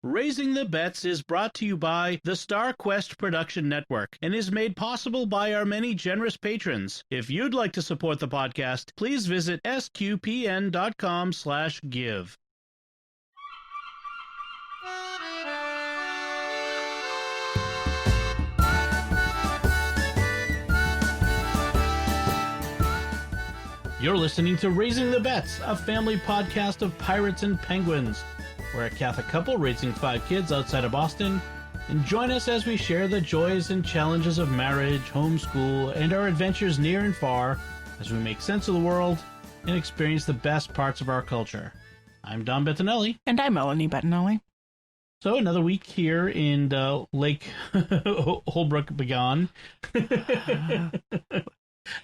Raising the Bets is brought to you by the Star Quest Production Network and is made possible by our many generous patrons. If you'd like to support the podcast, please visit sqpn.com/give. You're listening to Raising the Bets, a family podcast of pirates and penguins. We're a Catholic couple raising 5 kids outside of Boston, and join us as we share the joys and challenges of marriage, homeschool, and our adventures near and far as we make sense of the world and experience the best parts of our culture. I'm Don Bettinelli. And I'm Melanie Bettinelli. So another week here in Lake Holbrook Begon.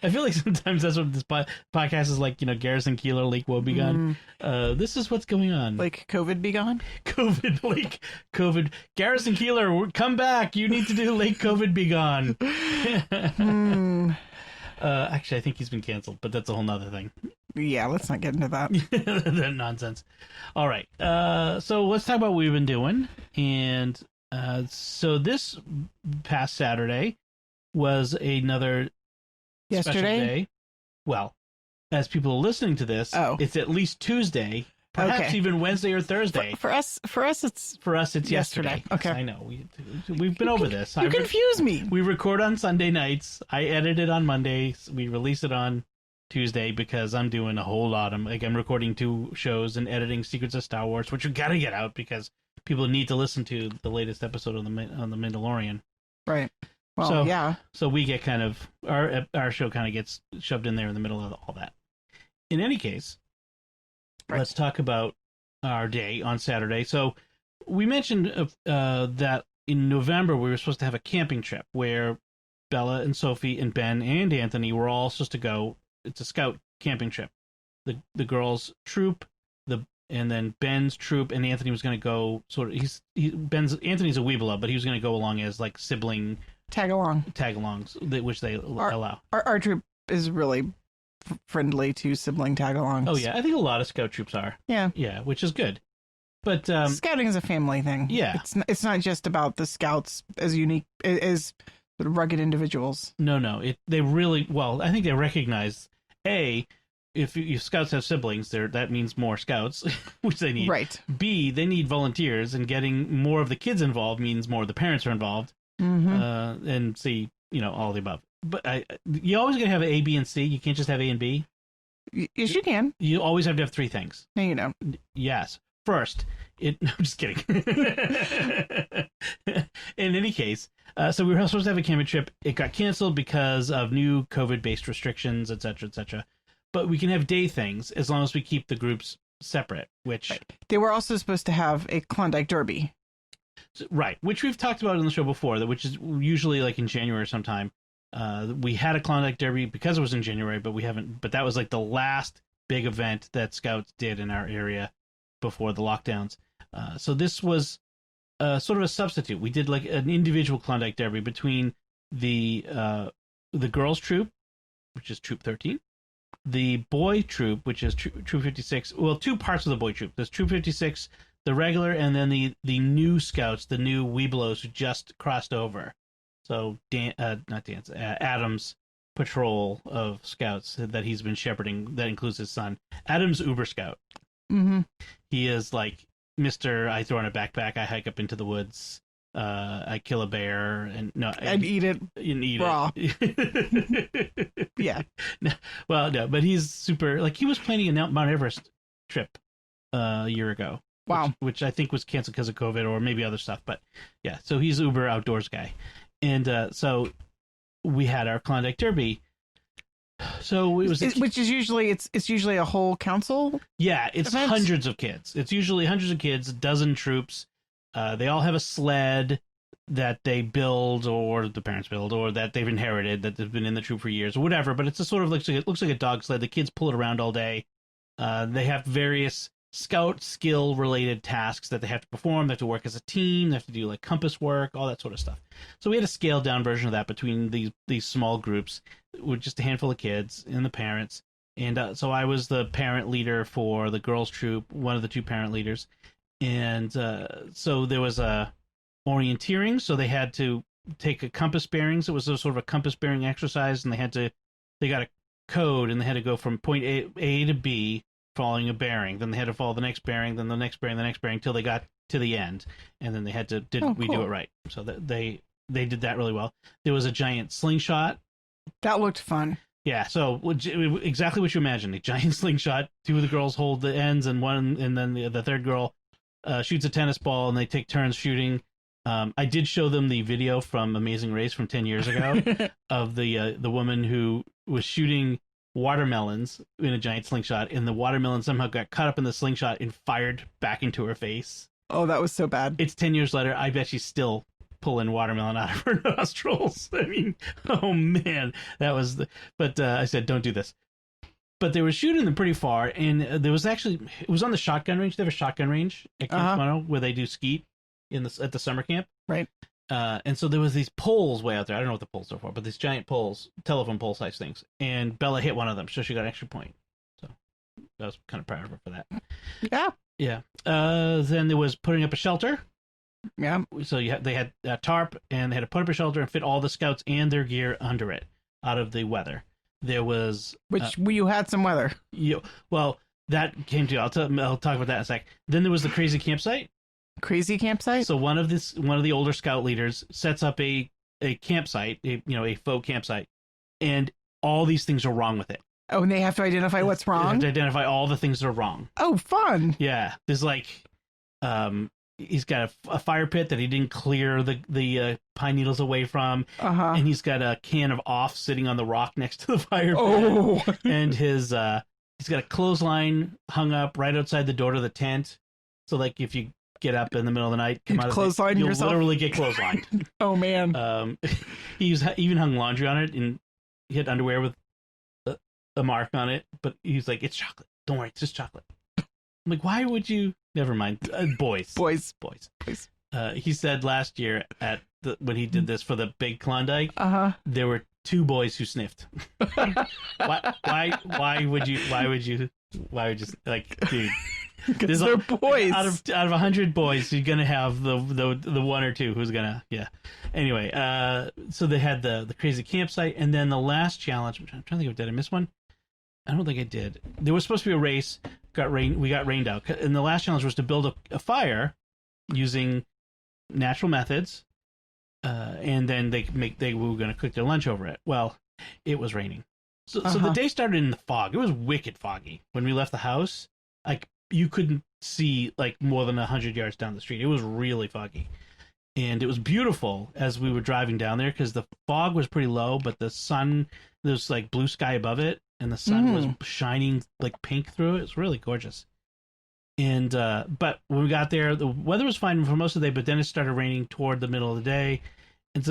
I feel like sometimes that's what this podcast is like, Garrison Keillor, Lake Wobegon. This is what's going on. Like COVID be gone? COVID. Garrison Keillor, come back. You need to do Lake COVID be gone. Actually, I think he's been canceled, but that's a whole nother thing. Yeah, let's not get into that. That nonsense. All right. So let's talk about what we've been doing. And so this past Saturday was another... Yesterday? Well, as people are listening to this, it's at least Tuesday, perhaps even Wednesday or Thursday. For us, it's yesterday. Okay, I know we've been over this. You confuse me. We record on Sunday nights. I edit it on Monday. We release it on Tuesday because I'm doing a whole lot. I'm recording 2 shows and editing Secrets of Star Wars, which we got to get out because people need to listen to the latest episode on the Mandalorian. Right. Well, yeah. So we get kind of our show kind of gets shoved in there in the middle of all that. In any case, Let's talk about our day on Saturday. So we mentioned that in November we were supposed to have a camping trip where Bella and Sophie and Ben and Anthony were all supposed to go. It's a scout camping trip. The girls' troop, and then Ben's troop, and Anthony was going to go. Anthony's a Weebla, but he was going to go along as like sibling. Tag-alongs, which they allow. Our troop is really friendly to sibling tag-alongs. Oh, yeah. I think a lot of scout troops are. Yeah. Yeah, which is good. But scouting is a family thing. Yeah. It's not just about the scouts as unique, as rugged individuals. No. They really, I think they recognize, if scouts have siblings, that means more scouts, which they need. Right. B, they need volunteers, and getting more of the kids involved means more of the parents are involved. Mm-hmm. And C, all the above. But you always got to have A, B, and C. You can't just have A and B. Yes, you can. You always have to have 3 things. No, you don't. Yes. First, no, I'm just kidding. In any case, so we were supposed to have a camping trip. It got canceled because of new COVID-based restrictions, etc., etc. But we can have day things as long as we keep the groups separate, which... Right. They were also supposed to have a Klondike Derby. Right, which we've talked about in the show before, which is usually like in January sometime. We had a Klondike Derby because it was in January, but we haven't. But that was like the last big event that Scouts did in our area before the lockdowns. So this was sort of a substitute. We did like an individual Klondike Derby between the girls' troop, which is Troop 13, the boy troop, which is Troop 56. Well, 2 parts of the boy troop. There's Troop 56. The regular, and then the new scouts, the new Weeblos who just crossed over. So Adam's patrol of scouts that he's been shepherding, that includes his son. Adam's Uber Scout. Mm-hmm. He is like Mr. I throw in a backpack, I hike up into the woods, I kill a bear, and eat it raw. Yeah. No, but he's super, like he was planning a Mount Everest trip a year ago. Wow. Which I think was canceled because of COVID or maybe other stuff. But yeah, so he's Uber outdoors guy. And so we had our Klondike Derby. So it was... Which is usually, it's usually a whole council? Yeah, it's event? Hundreds of kids. It's usually hundreds of kids, a dozen troops. They all have a sled that they build or the parents build or that they've inherited, that they've been in the troop for years or whatever. But it's a sort of looks like a dog sled. The kids pull it around all day. They have various scout skill related tasks that they have to perform. They have to work as a team. They have to do like compass work, all that sort of stuff. So we had a scaled down version of that between these small groups with just a handful of kids and the parents. And so I was the parent leader for the girls troop, one of the 2 parent leaders. And so there was a orienteering, so they had to take a compass bearings. It was a sort of a compass bearing exercise, and they got a code, and they had to go from point A to B following a bearing. Then they had to follow the next bearing, then the next bearing, the next bearing, till they got to the end, and then they had to we do it right. So that they did that really well. There was a giant slingshot. That looked fun. Yeah, so exactly what you imagine. A giant slingshot. Two of the girls hold the ends, and then the third girl shoots a tennis ball, and they take turns shooting. I did show them the video from Amazing Race from 10 years ago of the woman who was shooting watermelons in a giant slingshot, and the watermelon somehow got caught up in the slingshot and fired back into her face. Oh, that was so bad. It's 10 years later. I bet she's still pulling watermelon out of her nostrils. I mean, oh man, that was but I said, don't do this. But they were shooting them pretty far, and there was it was on the shotgun range. They have a shotgun range at Camp Mono where they do skeet at the summer camp. Right. And so there was these poles way out there. I don't know what the poles are for, but these giant poles, telephone pole size things. And Bella hit one of them, so she got an extra point. So I was kind of proud of her for that. Yeah. Yeah. Then there was putting up a shelter. Yeah. So they had a tarp, and they had to put up a shelter and fit all the scouts and their gear under it out of the weather. There was... you had some weather. Well, that came to... I'll talk about that in a sec. Then there was the crazy campsite. Crazy campsite? So one of the older scout leaders sets up a campsite, a faux campsite, and all these things are wrong with it. Oh, and they have to identify what's wrong? They have to identify all the things that are wrong. Oh, fun. Yeah. There's he's got a fire pit that he didn't clear the pine needles away from. And he's got a can of off sitting on the rock next to the fire pit. And he's got a clothesline hung up right outside the door to the tent. So if you get up in the middle of the night, come out of clothesline you'll yourself? literally get clotheslined. Oh man. He's even hung laundry on it, and he had underwear with a mark on it, but he's like, it's chocolate. Don't worry, it's just chocolate. I'm like, why would you? Never mind. Boys. He said last year when he did this for the big Klondike, there were 2 boys who sniffed. Why would you dude? Because they're boys. Out of 100 boys, you're gonna have the 1 or 2 who's gonna Anyway, so they had the crazy campsite, and then the last challenge. I'm trying to think did I miss one? I don't think I did. There was supposed to be a race. We got rained out, and the last challenge was to build a fire using natural methods, and then they were going to cook their lunch over it. Well, it was raining, so the day started in the fog. It was wicked foggy when we left the house. You couldn't see more than 100 yards down the street. It was really foggy, and it was beautiful as we were driving down there because the fog was pretty low, but the sun, there was blue sky above it, and the sun was shining pink through it. It's really gorgeous. And but when we got there, the weather was fine for most of the day, but then it started raining toward the middle of the day.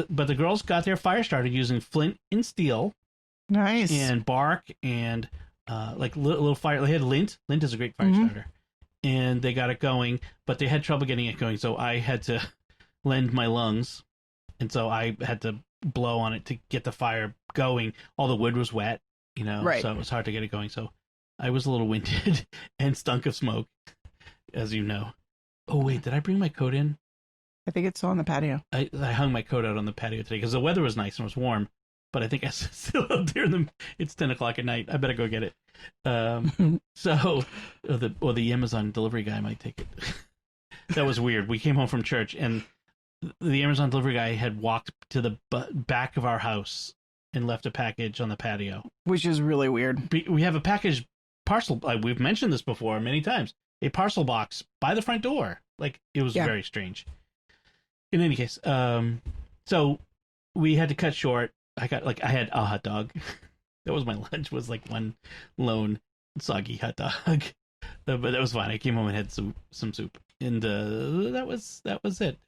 But the girls got their fire started using flint and steel, nice, and bark, and little fire. They had lint. Lint is a great fire starter, and they got it going. But they had trouble getting it going, so I had to lend my lungs, and so I had to blow on it to get the fire going. All the wood was wet, right. So it was hard to get it going. So I was a little winded and stunk of smoke, as you know. Oh wait, did I bring my coat in? I think it's still on the patio. I hung my coat out on the patio today because the weather was nice and it was warm, but I think I still out there. It's 10 o'clock at night. I better go get it. So the Amazon delivery guy might take it. That was weird. We came home from church and the Amazon delivery guy had walked to the back of our house and left a package on the patio, which is really weird. We have a package parcel. We've mentioned this before many times. A parcel box by the front door. It was very strange. In any case, so we had to cut short. I had a hot dog. That was my lunch. Was one lone soggy hot dog, but that was fine. I came home and had some soup, and that was it.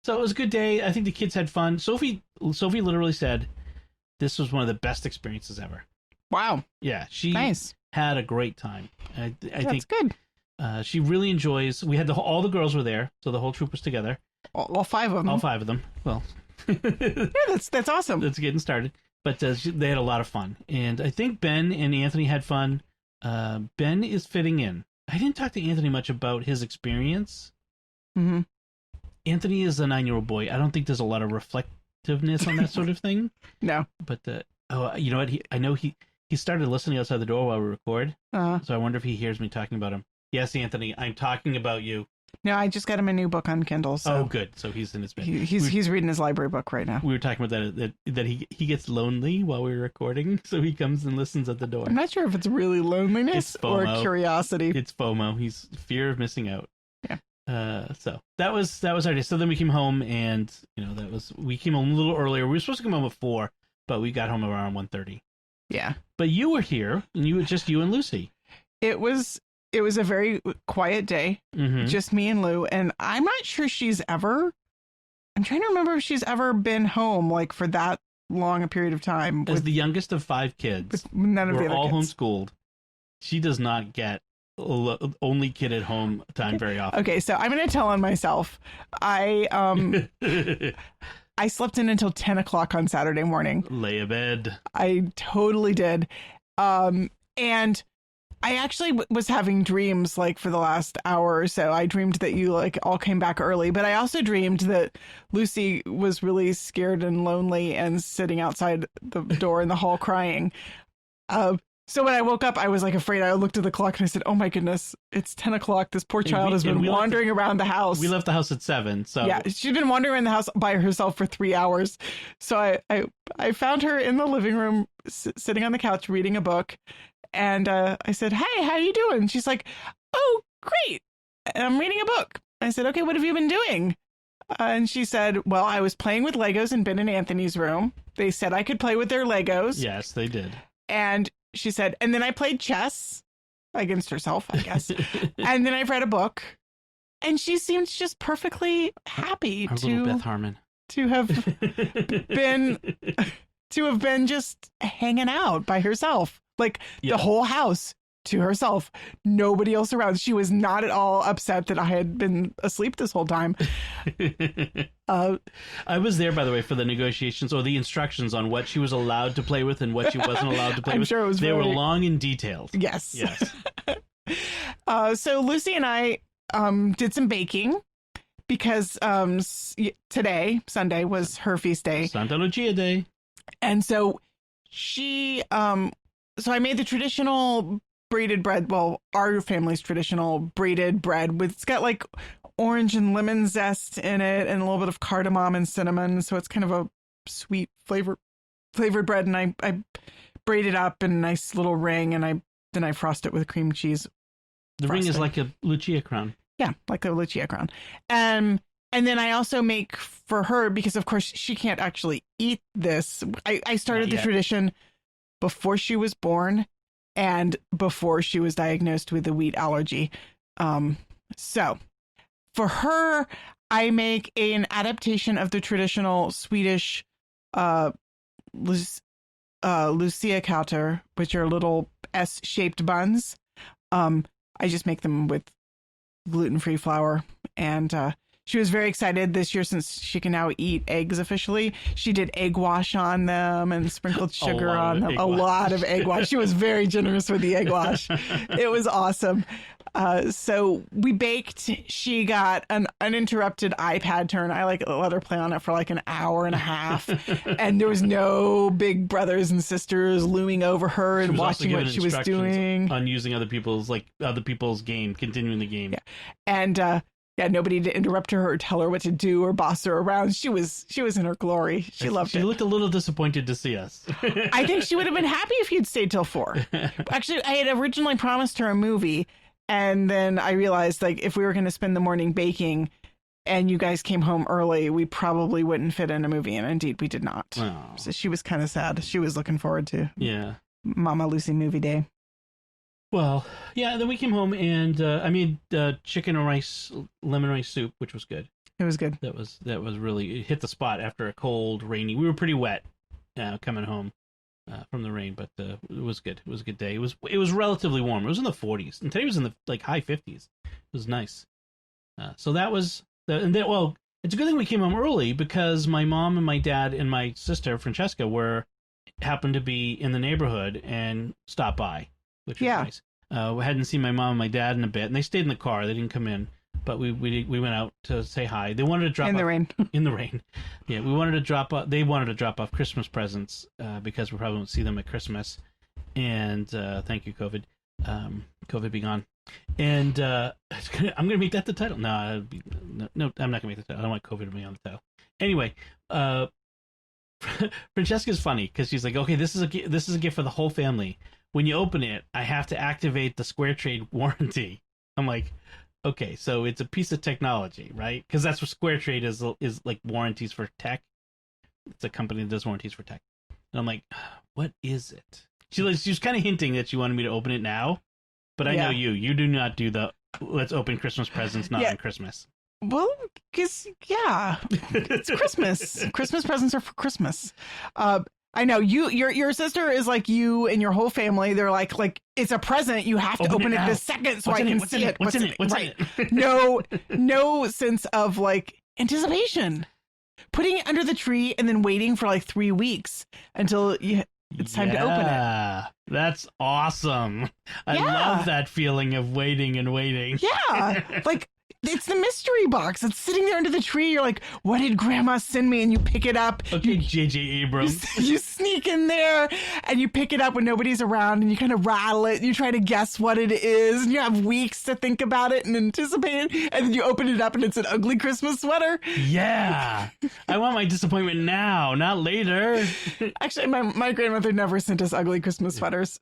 So it was a good day. I think the kids had fun. Sophie literally said this was one of the best experiences ever. Wow. Yeah, she had a great time. I That's think good. She really enjoys. We had all the girls were there, so the whole troop was together. All 5 of them. All 5 of them. Well, yeah, that's awesome. It's getting started, but they had a lot of fun, and I think Ben and Anthony had fun. Ben is fitting in. I didn't talk to Anthony much about his experience. Mm-hmm. Anthony is a 9-year-old boy. I don't think there's a lot of reflectiveness on that sort of thing. No. But you know what? I know he started listening outside the door while we record. So I wonder if he hears me talking about him. Yes, Anthony, I'm talking about you. No, I just got him a new book on Kindle. So oh, good. So he's in his bed. He's reading his library book right now. We were talking about that he gets lonely while we were recording, so he comes and listens at the door. I'm not sure if it's really loneliness or curiosity. It's FOMO. He's fear of missing out. Yeah. So that was our day. So then we came home, and we came home a little earlier. We were supposed to come home at 4, but we got home around 1:30. Yeah. But you were here, and you and Lucy. It was a very quiet day, just me and Lou, and I'm not sure I'm trying to remember if she's ever been home like for that long a period of time. As the youngest of 5 kids, with none of the other all kids. homeschooled. She does not get only kid at home time very often. Okay, so I'm going to tell on myself. I slept in until 10 o'clock on Saturday morning. Lay abed. I totally did. And I actually was having dreams like for the last hour or so. I dreamed that you like all came back early, but I also dreamed that Lucy was really scared and lonely and sitting outside the door in the hall crying. So when I woke up, I was like afraid. I looked at the clock and I said, "Oh my goodness, it's 10 o'clock. This poor child has been wandering around the house." We left the house at 7. So yeah, she's been wandering around the house by herself for 3 hours. So I found her in the living room, sitting on the couch reading a book. And I said, "Hey, how you doing?" She's like, "Oh, great. I'm reading a book." I said, "Okay, what have you been doing?" And she said, "Well, I was playing with Legos in Ben and Anthony's room. They said I could play with their Legos." Yes, they did. And she said, "And then I played chess against herself, I guess. And then I've read a book." And she seemed just perfectly happy little Beth Harmon to have been just hanging out by herself. Like the whole house to herself, nobody else around. She was not at all upset that I had been asleep this whole time. I was there, by the way, for the negotiations or the instructions on what she was allowed to play with and what she wasn't allowed to play with. I'm sure it was They were long and detailed. Yes. Yes. So Lucy and I did some baking because today, Sunday, was her feast day. Santa Lucia Day. And so so I made the traditional braided bread. Well, our family's traditional braided bread it's got like orange and lemon zest in it and a little bit of cardamom and cinnamon. So it's kind of a sweet flavored bread. And I braid it up in a nice little ring and then I frost it with cream cheese. The ring is like a Lucia crown. Yeah, like a Lucia crown. And then I also make for her, because of course she can't actually eat this. I started the tradition before she was born and before she was diagnosed with a wheat allergy. So for her, I make an adaptation of the traditional Swedish Lucia kauter, which are little S-shaped buns. I just make them with gluten-free flour, and she was very excited this year since she can now eat eggs officially. She did egg wash on them and sprinkled sugar on them. A lot of egg wash. She was very generous with the egg wash. It was awesome. So we baked. She got an uninterrupted iPad turn. I let her play on it for like an hour and a half. And there was no big brothers and sisters looming over her and watching what she was doing. On using other people's game, continuing the game. Yeah. And nobody to interrupt her or tell her what to do or boss her around. She was in her glory. She loved it. She looked a little disappointed to see us. I think she would have been happy if you'd stayed till 4. Actually, I had originally promised her a movie, and then I realized like if we were going to spend the morning baking and you guys came home early, we probably wouldn't fit in a movie, and indeed we did not. Oh. So she was kind of sad. She was looking forward to Mama Lucy movie day. Well, yeah, then we came home and I made chicken and rice, lemon rice soup, which was good. It was good. That was really, it hit the spot after a cold, rainy. We were pretty wet coming home from the rain, but it was good. It was a good day. It was relatively warm. It was in the 40s, and today was in the like high 50s. It was nice. So that was it's a good thing we came home early because my mom and my dad and my sister Francesca happened to be in the neighborhood and stopped by. Which was nice. We hadn't seen my mom and my dad in a bit, and they stayed in the car. They didn't come in, but we went out to say hi. They wanted to drop in off, the rain. In the rain, yeah. We wanted to drop off. They wanted to drop off Christmas presents because we probably won't see them at Christmas. And thank you, COVID. COVID be gone. And I'm gonna make that the title. No, I'm not gonna make the title. I don't want COVID to be on the title. Anyway, Francesca's funny because she's like, okay, this is a gift for the whole family. When you open it, I have to activate the Square Trade warranty. I'm like, okay, so it's a piece of technology, right? Because that's what Square Trade is like, warranties for tech. It's a company that does warranties for tech. And I'm like, what is it? She was kind of hinting that she wanted me to open it now, but I know you do not do the let's open Christmas presents not on Christmas. Well, because it's Christmas. Christmas presents are for Christmas. I know your sister is like you and your whole family. They're like it's a present. You have to open it this second so I can see it. What's in it? Right. No sense of like anticipation. Putting it under the tree and then waiting for like 3 weeks until it's time to open it. That's awesome. I love that feeling of waiting and waiting. Yeah. Like, it's the mystery box. It's sitting there under the tree. You're like, what did Grandma send me? And you pick it up. Okay, J.J. Abrams. You sneak in there and you pick it up when nobody's around and you kind of rattle it. And you try to guess what it is. And you have weeks to think about it and anticipate it. And then you open it up and it's an ugly Christmas sweater. Yeah. I want my disappointment now, not later. Actually, my grandmother never sent us ugly Christmas sweaters.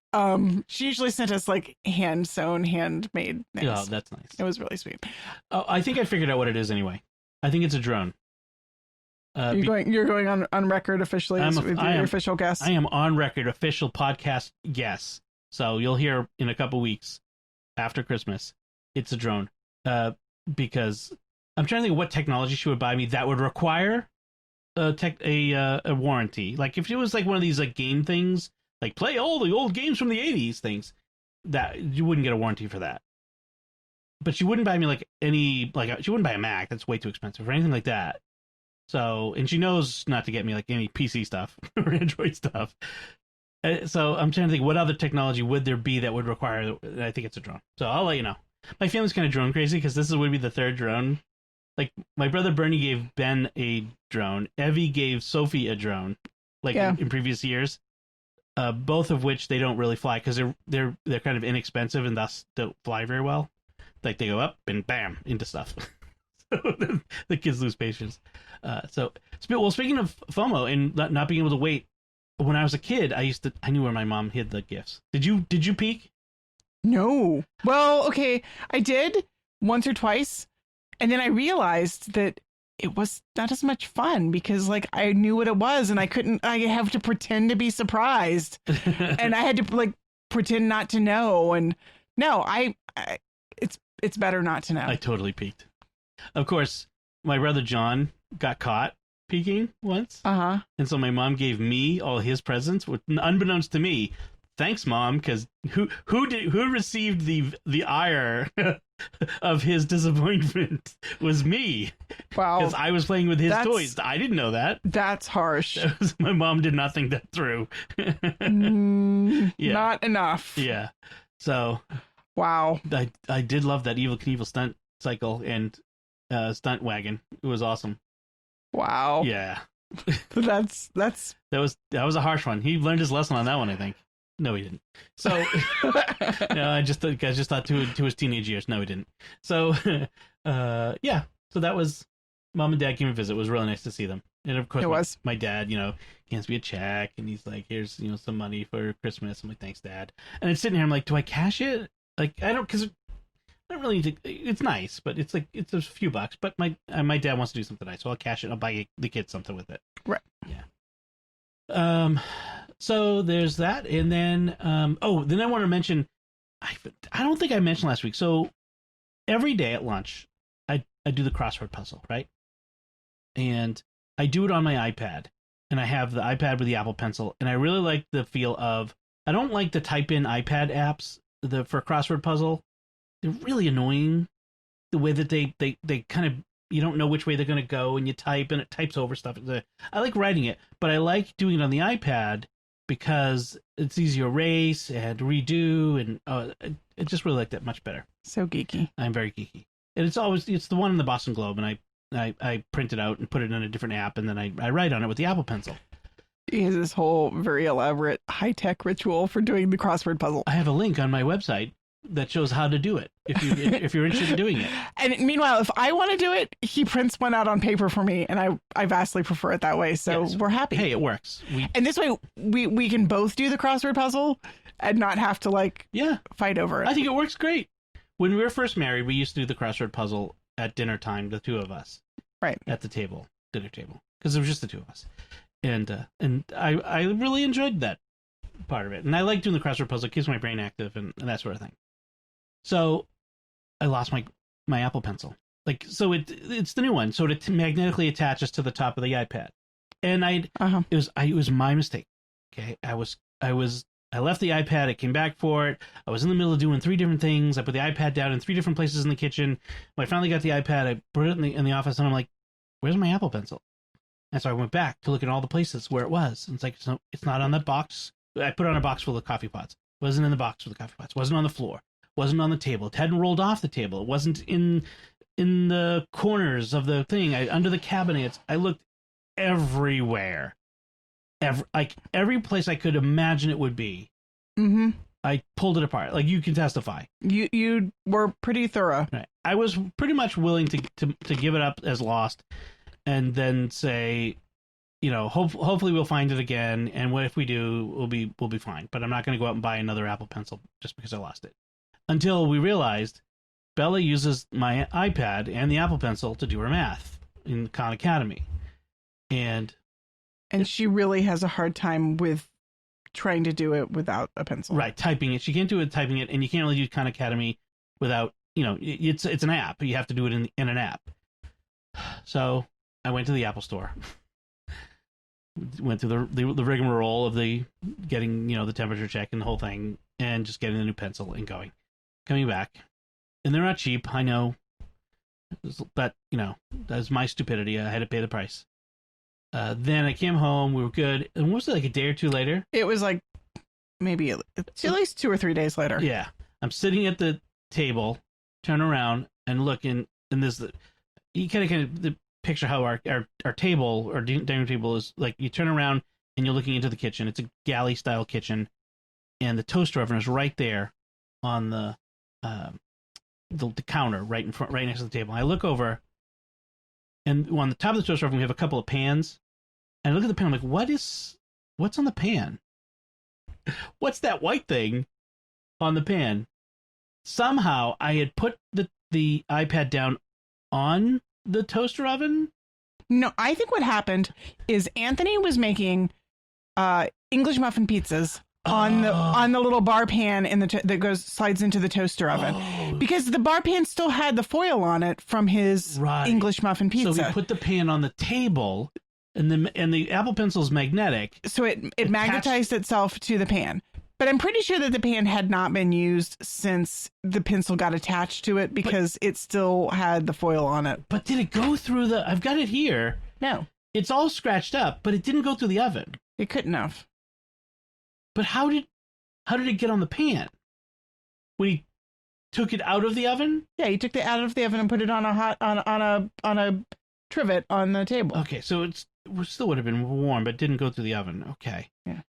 She usually sent us like hand-sewn, handmade things. Oh, that's nice. It was really sweet. Oh, I think I figured out what it is anyway. I think it's a drone. You're going on record officially with your official guess. I am on record, official podcast guess. So you'll hear in a couple weeks after Christmas. It's a drone. Because I'm trying to think of what technology she would buy me that would require a warranty. Like if it was like one of these like game things, like play all the old games from the 80s things, that you wouldn't get a warranty for that. But she wouldn't buy me she wouldn't buy a Mac. That's way too expensive or anything like that. So, and she knows not to get me like any PC stuff or Android stuff. So I'm trying to think what other technology would there be that would require. I think it's a drone. So I'll let you know. My family's kind of drone crazy because this would be the third drone. Like my brother Bernie gave Ben a drone. Evie gave Sophie a drone. In previous years. Both of which they don't really fly because they're kind of inexpensive and thus don't fly very well. Like they go up and bam into stuff. So the kids lose patience. Speaking of FOMO and not being able to wait, when I was a kid, I knew where my mom hid the gifts. Did you peek? No. Well, okay, I did once or twice, and then I realized that it was not as much fun because like I knew what it was and I have to pretend to be surprised and I had to like pretend not to know. And no, it's better not to know. I totally peeked. Of course, my brother John got caught peeking once. Uh-huh. And so my mom gave me all his presents, which, unbeknownst to me. Thanks, Mom, because who received the ire of his disappointment was me. Wow. Because I was playing with his toys. I didn't know that. That's harsh. My mom did not think that through. Not enough. Yeah. So... Wow. I did love that Evel Knievel stunt cycle and stunt wagon. It was awesome. Wow. Yeah. That's that was a harsh one. He learned his lesson on that one, I think. No, he didn't. So no, I just thought to his teenage years. No, he didn't. So yeah. So that was Mom and Dad came to visit. It was really nice to see them. And of course, my dad, he hands me a check and he's like, "Here's some money for Christmas." I'm like, "Thanks, Dad." And I'm sitting here, I'm like, "Do I cash it?" Like because I don't really need to. It's nice, but it's a few bucks. But my dad wants to do something nice, so I'll cash it. I'll buy the kids something with it. Right. Yeah. So there's that, and then then I want to mention. I don't think I mentioned last week. So every day at lunch, I do the crossword puzzle, right? And I do it on my iPad, and I have the iPad with the Apple Pencil, and I really like the feel of. I don't like the type in iPad apps. For crossword puzzle, they're really annoying. The way that they kind of, you don't know which way they're going to go, and you type and it types over stuff. I like writing it, but I like doing it on the iPad because it's easy to erase and redo, and I just really like that much better. So geeky. I'm very geeky. And it's the one in the Boston Globe, and I print it out and put it in a different app, and then I write on it with the Apple Pencil. He has this whole very elaborate high-tech ritual for doing the crossword puzzle. I have a link on my website that shows how to do it if you're interested in doing it. And meanwhile, if I want to do it, he prints one out on paper for me, and I vastly prefer it that way. So we're happy. Hey, it works. And this way, we can both do the crossword puzzle and not have to fight over it. I think it works great. When we were first married, we used to do the crossword puzzle at dinner time, the two of us, right at the dinner table, because it was just the two of us. And I really enjoyed that part of it. And I like doing the crossword puzzle. It keeps my brain active and that sort of thing. So I lost my Apple Pencil. It's the new one. So it magnetically attaches to the top of the iPad. And it was my mistake. Okay. I left the iPad. I came back for it. I was in the middle of doing 3 different things. I put the iPad down in 3 different places in the kitchen. When I finally got the iPad, I put it in the office, and I'm like, where's my Apple Pencil? And so I went back to look at all the places where it was. And it's like, it's not on that box. I put it on a box full of coffee pots. It wasn't in the box with the coffee pots. It wasn't on the floor. It wasn't on the table. It hadn't rolled off the table. It wasn't in the corners of the thing. Under the cabinets. I looked everywhere. Every place I could imagine it would be. Mm-hmm. I pulled it apart. Like, you can testify. You were pretty thorough. Right. I was pretty much willing to give it up as lost, and then say, hopefully we'll find it again, and what if we do, we'll be fine. But I'm not going to go out and buy another Apple Pencil just because I lost it. Until we realized Bella uses my iPad and the Apple Pencil to do her math in Khan Academy, and she really has a hard time with trying to do it without a pencil. Right, typing it. She can't do it typing it, and you can't really do Khan Academy without, it's an app. You have to do it in an app. So I went to the Apple Store. Went through the rigmarole of the getting, the temperature check and the whole thing, and just getting the new pencil and coming back. And they're not cheap, I know. But, that's my stupidity. I had to pay the price. Then I came home, we were good. And what was it, like a day or two later? It was like maybe at least 2 or 3 days later. Yeah. I'm sitting at the table, turn around and look, and there's you kind of picture how our table, or dining table, is like. You turn around and you're looking into the kitchen. It's a galley style kitchen, and the toaster oven is right there on the counter, right in front, right next to the table. I look over, and on the top of the toaster oven we have a couple of pans, and I look at the pan. I'm like, what's on the pan? What's that white thing on the pan? Somehow I had put the iPad down on the toaster oven. No, I think what happened is Anthony was making English muffin pizzas on the little bar pan that slides into the toaster oven, because the bar pan still had the foil on it from his English muffin pizza. So we put the pan on the table, and the Apple Pencil's magnetic, so it magnetized itself to the pan. But I'm pretty sure that the pan had not been used since the pencil got attached to it, because it still had the foil on it. But did it go through I've got it here. No. It's all scratched up, but it didn't go through the oven. It couldn't have. But how did it get on the pan? When he took it out of the oven? Yeah, he took it out of the oven and put it on a trivet on the table. Okay, so it still would have been warm, but it didn't go through the oven. Okay. Yeah.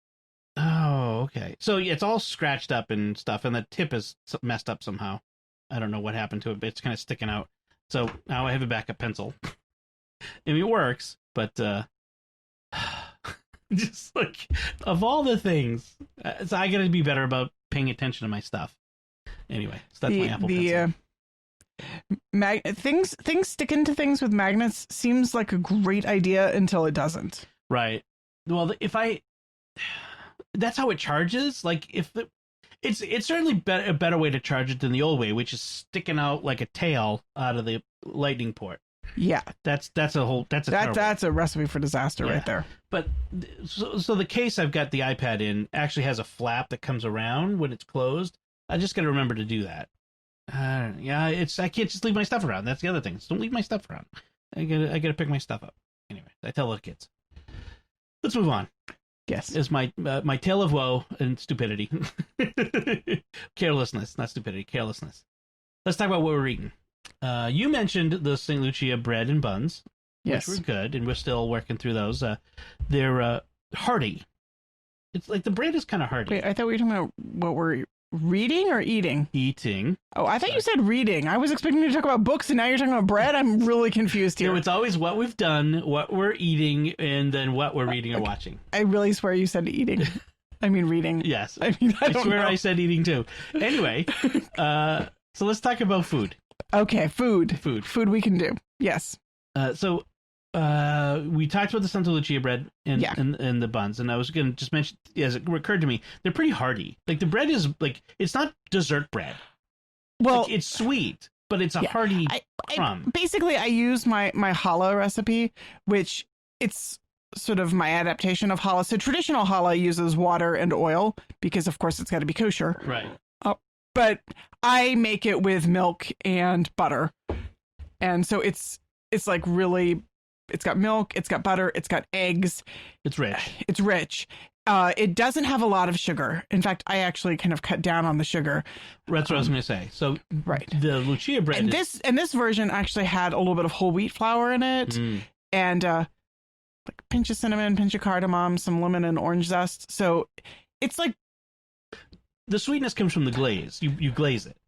Oh, okay. So it's all scratched up and stuff, and the tip is messed up somehow. I don't know what happened to it, but it's kind of sticking out. So now I have a backup pencil. I mean, it works, but just like, of all the things, so I got to be better about paying attention to my stuff. Anyway, so that's my Apple Pencil. Things sticking to things with magnets seems like a great idea until it doesn't. Right. Well, that's how it charges. Like, it's certainly a better way to charge it than the old way, which is sticking out like a tail out of the lightning port. Yeah, that's a recipe for disaster right there. But so the case I've got the iPad in actually has a flap that comes around when it's closed. I just got to remember to do that. I can't just leave my stuff around. That's the other thing. Don't leave my stuff around. I gotta pick my stuff up. Anyway, I tell the kids. Let's move on. Yes. is my tale of woe and stupidity. Carelessness, not stupidity, carelessness. Let's talk about what we're eating. You mentioned the St. Lucia bread and buns, Yes. which were good, and we're still working through those. They're hearty. It's like the bread is kind of hearty. Wait, I thought we were talking about what we're reading or eating? Eating. Oh, I thought you said reading. I was expecting you to talk about books, and now you're talking about bread. I'm really confused here. So it's always what we've done, what we're eating, and then what we're reading or watching. I really swear you said eating. I mean reading. Yes. I mean, I swear know. I said eating too. Anyway, so let's talk about food. Okay, food. Food. Food we can do. Yes. So we talked about the Santa Lucia bread and the buns, and I was going to just mention, as it occurred to me, they're pretty hearty. Like the bread is like, it's not dessert bread. Well, like, it's sweet, but it's a hearty crumb. Basically, I use my challah recipe, which it's sort of my adaptation of challah. So traditional challah uses water and oil because, of course, it's got to be kosher. Right. But I make it with milk and butter, and so it's like really. It's got milk, it's got butter, it's got eggs. It's rich. It's rich. It doesn't have a lot of sugar. In fact, I actually kind of cut down on the suger. That's what I was going to say. So right. The Lucia bread and this version actually had a little bit of whole wheat flour in it, and like a pinch of cinnamon, pinch of cardamom, some lemon and orange zest. So it's like the sweetness comes from the glaze. You glaze it.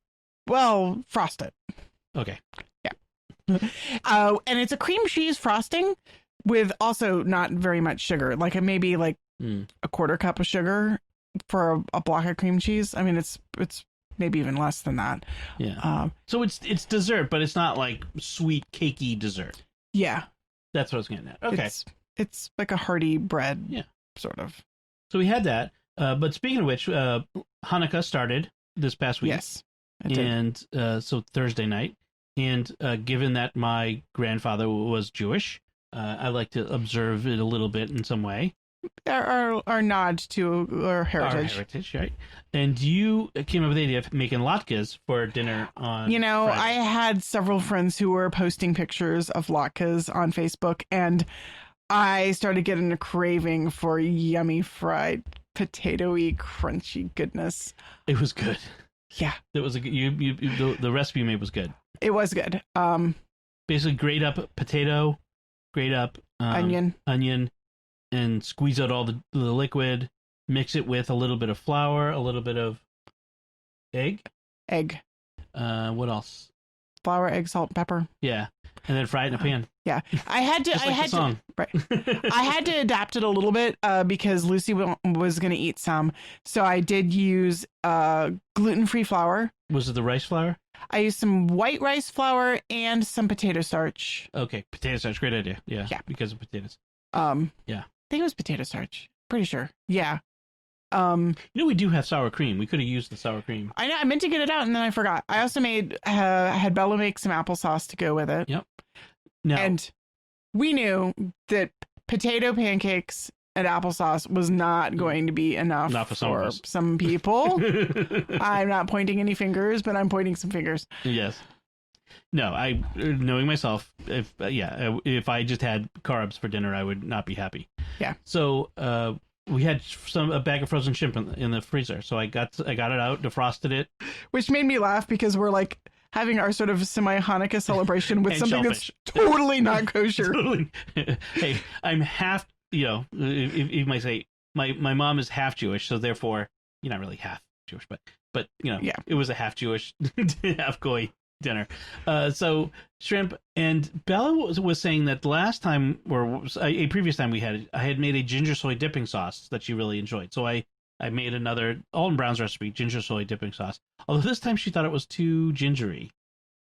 Well, frost it. Okay. And it's a cream cheese frosting with also not very much sugar, like maybe like a quarter cup of sugar for a block of cream cheese. I mean, it's maybe even less than that. Yeah. So it's dessert, but it's not like sweet cakey dessert. Yeah. That's what I was getting at. Okay. It's like a hearty bread. Yeah. Sort of. So we had that. But speaking of which, Hannukah started this past week. Yes. It did. And so Thursday night. And given that my grandfather was Jewish, I like to observe it a little bit in some way. Our nod to our heritage. Our heritage, right? And you came up with the idea of making latkes for dinner on Friday. I had several friends who were posting pictures of latkes on Facebook, and I started getting a craving for yummy fried potato-y crunchy goodness. It was good. Yeah. It was the recipe you made was good. It was good. Basically grate up potato, grate up onion, and squeeze out all the liquid. Mix it with a little bit of flour, a little bit of egg. What else? Flour, egg, salt, pepper. Yeah, and then fry it in a pan. Yeah, I had to. I had to adapt it a little bit because Lucy was going to eat some, so I did use gluten-free flour. Was it the rice flour? I used some white rice flour and some potato starch. Okay, potato starch, great idea. Yeah, because of potatoes. Yeah, I think it was potato starch. Pretty sure. Yeah. We do have sour cream. We could have used the sour cream. I know. I meant to get it out and then I forgot. I also had Bella make some applesauce to go with it. Yep. No. And we knew that potato pancakes and applesauce was not going to be enough for some people. I'm not pointing any fingers, but I'm pointing some fingers. Yes. No, knowing myself, if I just had carbs for dinner, I would not be happy. Yeah. So we had a bag of frozen shrimp in the freezer, so I got it out, defrosted it, which made me laugh because we're like having our sort of semi-Hanukkah celebration with something shellfish. That's totally not kosher. Totally. Hey, I'm half. You might say my mom is half Jewish, so therefore you're not really half Jewish, but It was a half Jewish, half goy dinner. So shrimp, and Bella was saying that the last time or a previous time we had it, I had made a ginger soy dipping sauce that she really enjoyed. So I made another Alton Brown's recipe, ginger soy dipping sauce. Although this time she thought it was too gingery.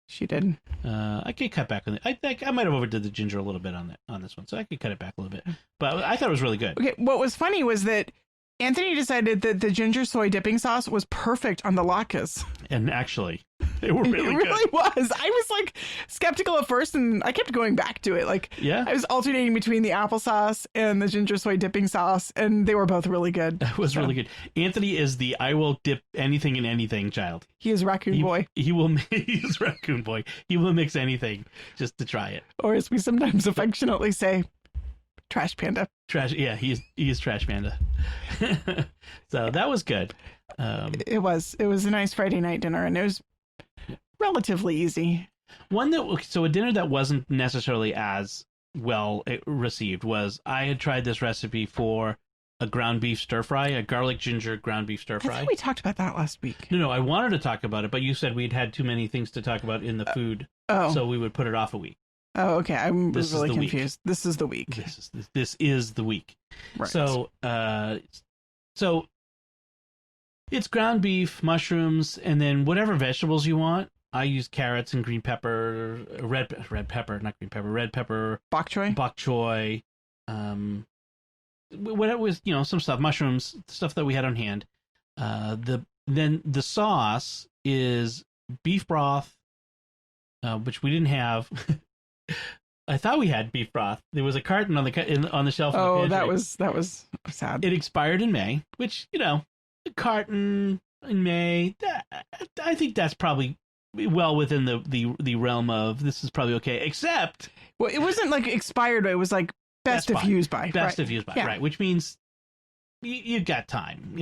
She did. I could cut back on it. I think I might have overdid the ginger a little bit on this one, so I could cut it back a little bit. But I thought it was really good. Okay, what was funny was that Anthony decided that the ginger soy dipping sauce was perfect on the latkes. And actually, they were really good. It really was. I was like skeptical at first, and I kept going back to it. Like, yeah, I was alternating between the applesauce and the ginger soy dipping sauce, and they were both really good. That was really good. Anthony is the I will dip anything in anything child. He is Raccoon Boy. He's Raccoon Boy. He will mix anything just to try it. Or as we sometimes affectionately say, Trash Panda. Yeah, he's Trash Panda. So that was good. It was a nice Friday night dinner, and it was relatively easy. So a dinner that wasn't necessarily as well received was, I had tried this recipe for a ground beef stir fry, a garlic ginger ground beef stir fry. I think we talked about that last week. No, I wanted to talk about it, but you said we'd had too many things to talk about in the food, so we would put it off a week. Oh, okay. I'm really confused. This is the week. This is the week. Right. So it's ground beef, mushrooms, and then whatever vegetables you want. I use carrots and green pepper, red pepper, not green pepper, red pepper, bok choy. What it was, some stuff, mushrooms, stuff that we had on hand. Then the sauce is beef broth, which we didn't have. I thought we had beef broth. There was a carton on the shelf. Oh, that was sad. It expired in May, which a carton in May. I think that's probably well within the realm of this is probably okay. Except, well, it wasn't like expired, but it was like best if used by. Best if used by, right? Which means you got time,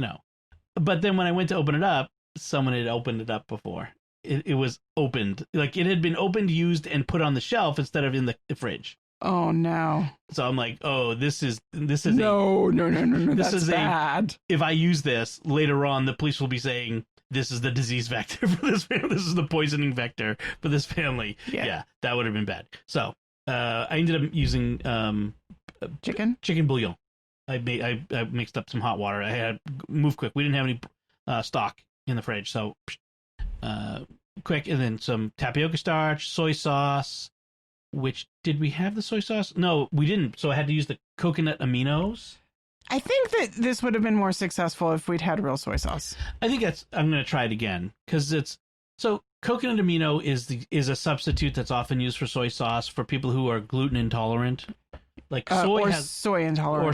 But then when I went to open it up, someone had opened it up before. It was opened, like it had been opened, used, and put on the shelf instead of in the fridge. Oh no! So I'm like, oh, this is no. This That's is bad. If I use this later on, the police will be saying this is the disease vector for this family. This is the poisoning vector for this family. Yeah, that would have been bad. So I ended up using chicken bouillon. I mixed up some hot water. I had move quick. We didn't have any stock in the fridge, so quick, and then some tapioca starch, soy sauce. Which, did we have the soy sauce? No, we didn't. So I had to use the coconut aminos. I think that this would have been more successful if we'd had real soy sauce. I think I'm going to try it again because coconut amino is a substitute that's often used for soy sauce for people who are gluten intolerant. Like soy intolerant.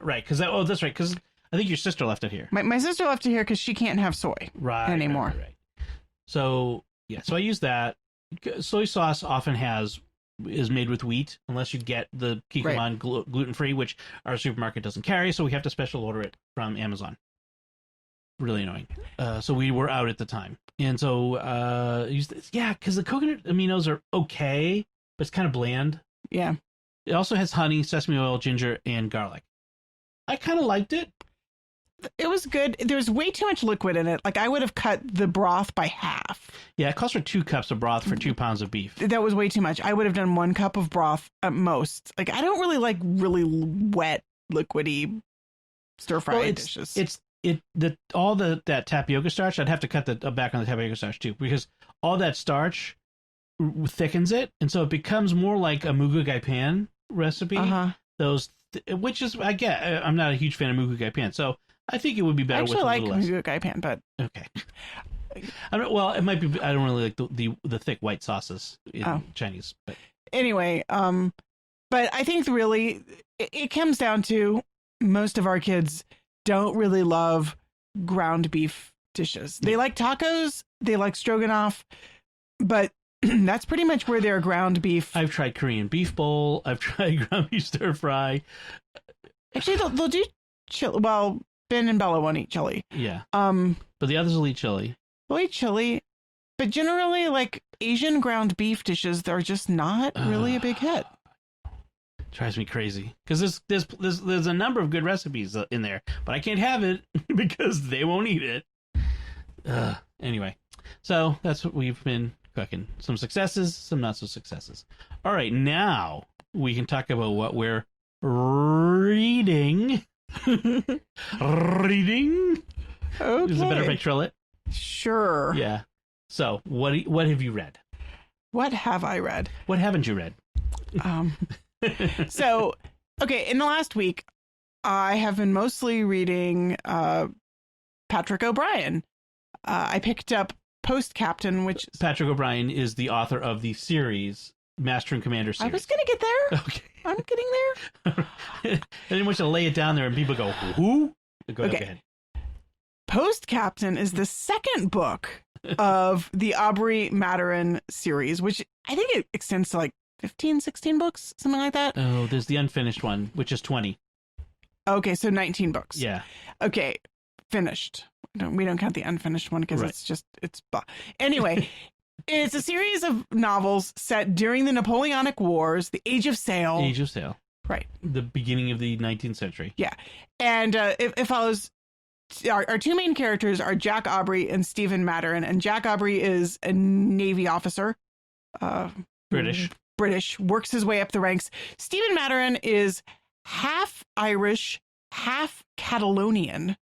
Right. That's right. Because I think your sister left it here. My sister left it here because she can't have soy anymore. Right. So, so I use that. Soy sauce often is made with wheat, unless you get the Kikkoman gluten-free, which our supermarket doesn't carry, so we have to special order it from Amazon. Really annoying. So we were out at the time. And so, because the coconut aminos are okay, but it's kind of bland. Yeah. It also has honey, sesame oil, ginger, and garlic. I kind of liked it. It was good. There's way too much liquid in it. Like, I would have cut the broth by half. Yeah, it calls for 2 cups of broth for 2 pounds of beef. That was way too much. I would have done 1 cup of broth at most. Like, I don't really like really wet, liquidy stir-fry dishes. That tapioca starch, I'd have to cut back on the tapioca starch too, because all that starch thickens it, and so it becomes more like a mugu gai pan recipe. Which is, I'm not a huge fan of mugu gai pan, so I think it would be better with a little less. I actually like mugu gai pan, but okay. It might be. I don't really like the thick white sauces in Chinese, but anyway, but I think really it comes down to most of our kids don't really love ground beef dishes. They like tacos, they like stroganoff, but that's pretty much where their ground beef. I've tried Korean beef bowl. I've tried ground beef stir fry. Actually, they'll do chili. Well, Ben and Bella won't eat chili. Yeah. But the others will eat chili. They'll eat chili, but generally, like Asian ground beef dishes, they're just not really a big hit. Drives me crazy because there's a number of good recipes in there, but I can't have it because they won't eat it. Anyway, so that's what we've been cooking. Some successes, some not so successes. All right, now we can talk about what we're reading. Reading. Okay. Is it better if I trill it? Sure. Yeah. So what have you read? What have I read? What haven't you read? So, okay, in the last week, I have been mostly reading Patrick O'Brian. I picked up Post Captain, which Patrick O'Brian is the author of the series Master and Commander series. I was gonna get there. Okay, I'm getting there. I didn't want you to lay it down there and people go, "Who?" Go ahead. Post Captain is the second book of the Aubrey Maturin series, which I think it extends to like 15, 16 books, something like that. Oh, there's the unfinished one, which is 20. Okay, so 19 books. Yeah. Okay, finished. We don't count the unfinished one because it's anyway. It's a series of novels set during the Napoleonic Wars, the Age of Sail. Age of Sail. Right. The beginning of the 19th century. Yeah. And it follows, our two main characters are Jack Aubrey and Stephen Maturin. And Jack Aubrey is a Navy officer. British, works his way up the ranks. Stephen Maturin is half Irish, half Catalonian.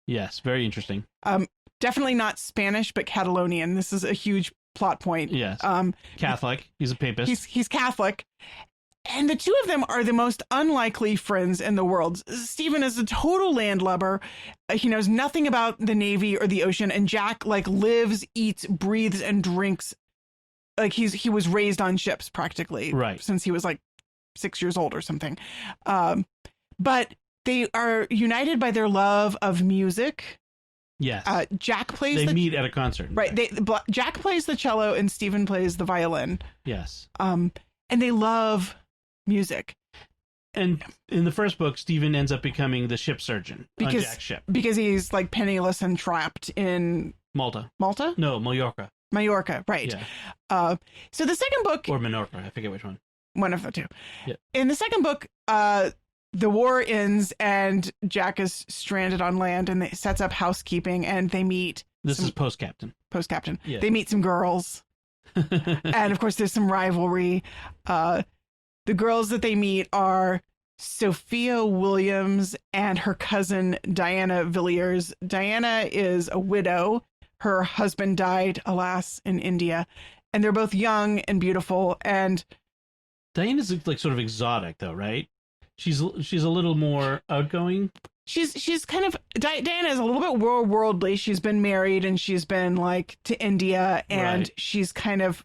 Yes, very interesting. Definitely not Spanish, but Catalonian. This is a huge plot point. Yes. Catholic. He's a papist. He's Catholic. And the two of them are the most unlikely friends in the world. Stephen is a total landlubber. He knows nothing about the Navy or the ocean. And Jack lives, eats, breathes, and drinks. He was raised on ships practically. Right. Since he was 6 years old or something. But they are united by their love of music. Yes. Jack plays. They meet at a concert. Right. Jack plays the cello and Stephen plays the violin. Yes. And they love music. And in the first book, Stephen ends up becoming the ship surgeon on Jack's ship because he's penniless and trapped in Malta. Malta? No, Mallorca. Mallorca. Right. Yeah. So the second book, or Menorca, I forget which one. One of the two. Yeah. In the second book, the war ends and Jack is stranded on land and sets up housekeeping and they meet. This is post-captain. Post-captain. Yeah. They meet some girls. And of course, there's some rivalry. The girls that they meet are Sophia Williams and her cousin Diana Villiers. Diana is a widow. Her husband died, alas, in India. And they're both young and beautiful. And Diana's sort of exotic, though, right? She's a little more outgoing. She's kind of Diana is a little bit worldly. She's been married and she's been to India and right. She's kind of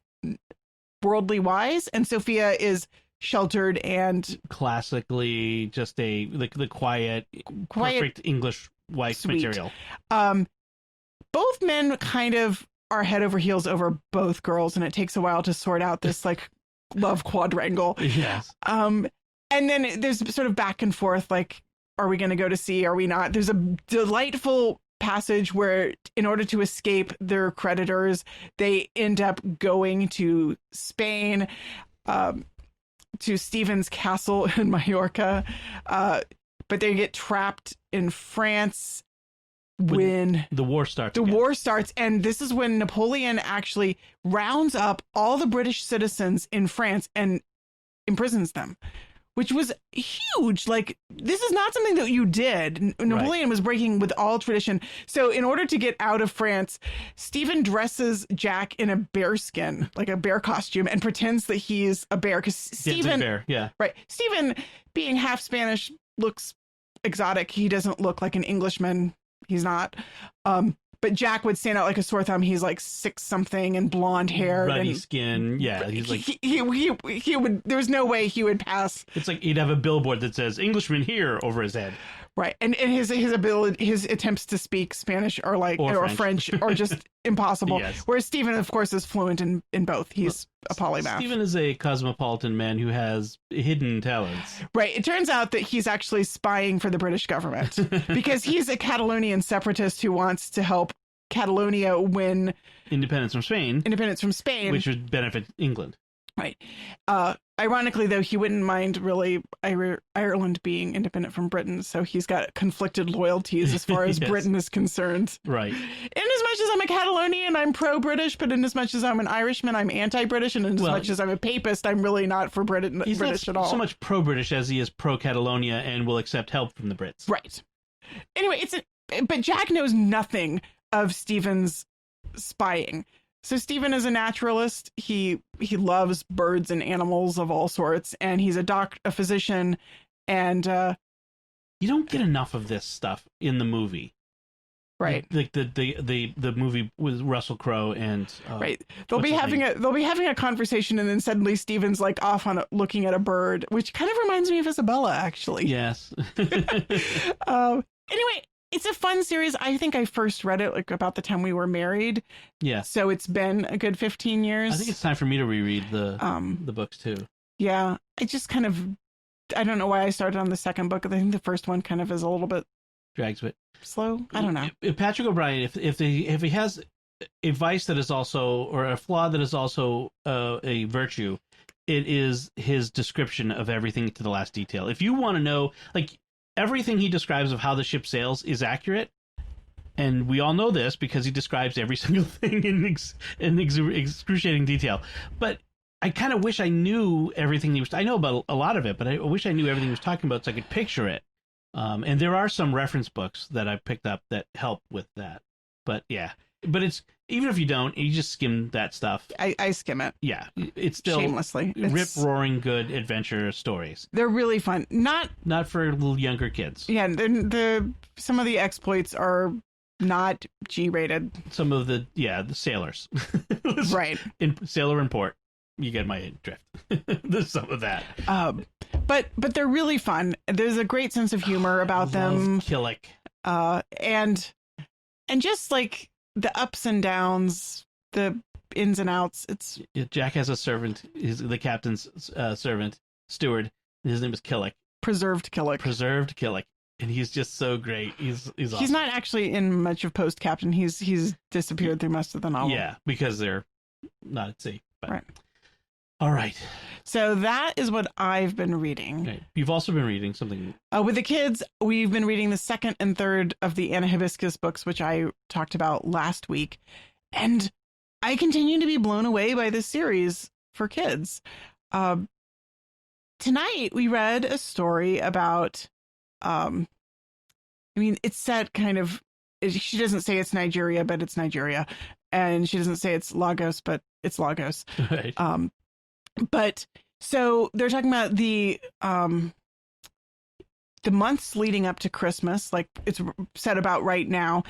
worldly wise. And Sophia is sheltered and classically just the quiet, perfect English wife sweet material. Both men kind of are head over heels over both girls, and it takes a while to sort out this love quadrangle. Yes. And then there's sort of back and forth, are we going to go to sea? Are we not? There's a delightful passage where in order to escape their creditors, they end up going to Spain, to Stephen's castle in Mallorca. But they get trapped in France when the war starts. The war starts. And this is when Napoleon actually rounds up all the British citizens in France and imprisons them, which was huge. This is not something that you did. Napoleon was breaking with all tradition. So in order to get out of France, Stephen dresses Jack in a bear skin, a bear costume, and pretends that he's a bear. Because Stephen, bear, yeah. Right. Stephen, being half Spanish, looks exotic. He doesn't look like an Englishman. He's not. But Jack would stand out like a sore thumb. He's 6-something and blonde hair, ruddy skin. Yeah, he's he would. There's no way he would pass. It's he'd have a billboard that says "Englishman here" over his head. Right, and his ability, his attempts to speak Spanish are or French are just impossible. Yes. Whereas Stephen, of course, is fluent in both. He's a polymath. Stephen is a cosmopolitan man who has hidden talents. Right. It turns out that he's actually spying for the British government because he's a Catalonian separatist who wants to help Catalonia win independence from Spain, which would benefit England. Right. Ironically, though, he wouldn't mind really Ireland being independent from Britain. So he's got conflicted loyalties as far as yes. Britain is concerned. Right. In as much as I'm a Catalonian, I'm pro-British, but in as much as I'm an Irishman, I'm anti-British. And in as much as I'm a papist, I'm really not for British at all. So much pro-British as he is pro-Catalonia and will accept help from the Brits. Right. Anyway, but Jack knows nothing of Stephen's spying. So Stephen is a naturalist. He loves birds and animals of all sorts, and he's a physician, and you don't get enough of this stuff in the movie, right? The movie with Russell Crowe and right. They'll be having a conversation, and then suddenly Stephen's off on looking at a bird, which kind of reminds me of Isabella, actually. Yes. Anyway, it's a fun series. I think I first read it like about the time we were married. Yeah. So it's been a good 15 years. I think it's time for me to reread the books too. Yeah. I just kind of, I don't know why I started on the second book. I think the first one kind of is a little bit drags it slow. I don't know. If Patrick O'Brien, if he has a vice that is also, or a flaw that is also a virtue, it is his description of everything to the last detail. If you want to know, like, everything he describes of how the ship sails is accurate, and we all know this because he describes every single thing in excruciating detail. But I kind of wish I knew everything he was. I know about a lot of it, but I wish I knew everything he was talking about so I could picture it. And there are some reference books that I picked up that help with that. But yeah, but it's, even if you don't, you just skim that stuff. I skim it. Yeah, it's still shamelessly rip-roaring good adventure stories. They're really fun. Not for little younger kids. Yeah, some of the exploits are not G-rated. Some of the sailors. Right. In Sailor and Port. You get my drift. There's some of that. But they're really fun. There's a great sense of humor about them. Killick. And just like the ups and downs, the ins and outs. Jack has a servant. He's the captain's servant, steward. His name is Killick. Preserved Killick. And he's just so great. He's awesome. He's not actually in much of Post Captain. He's disappeared through most of the novel. Yeah, because they're not at sea. But. Right. All right. So that is what I've been reading. Okay. You've also been reading something. With the kids, we've been reading the second and third of the Anna Hibiscus books, which I talked about last week. And I continue to be blown away by this series for kids. Tonight, we read a story about, it's set kind of, she doesn't say it's Nigeria, but it's Nigeria. And she doesn't say it's Lagos, but it's Lagos. Right. But so they're talking about the months leading up to Christmas, like it's set about right now.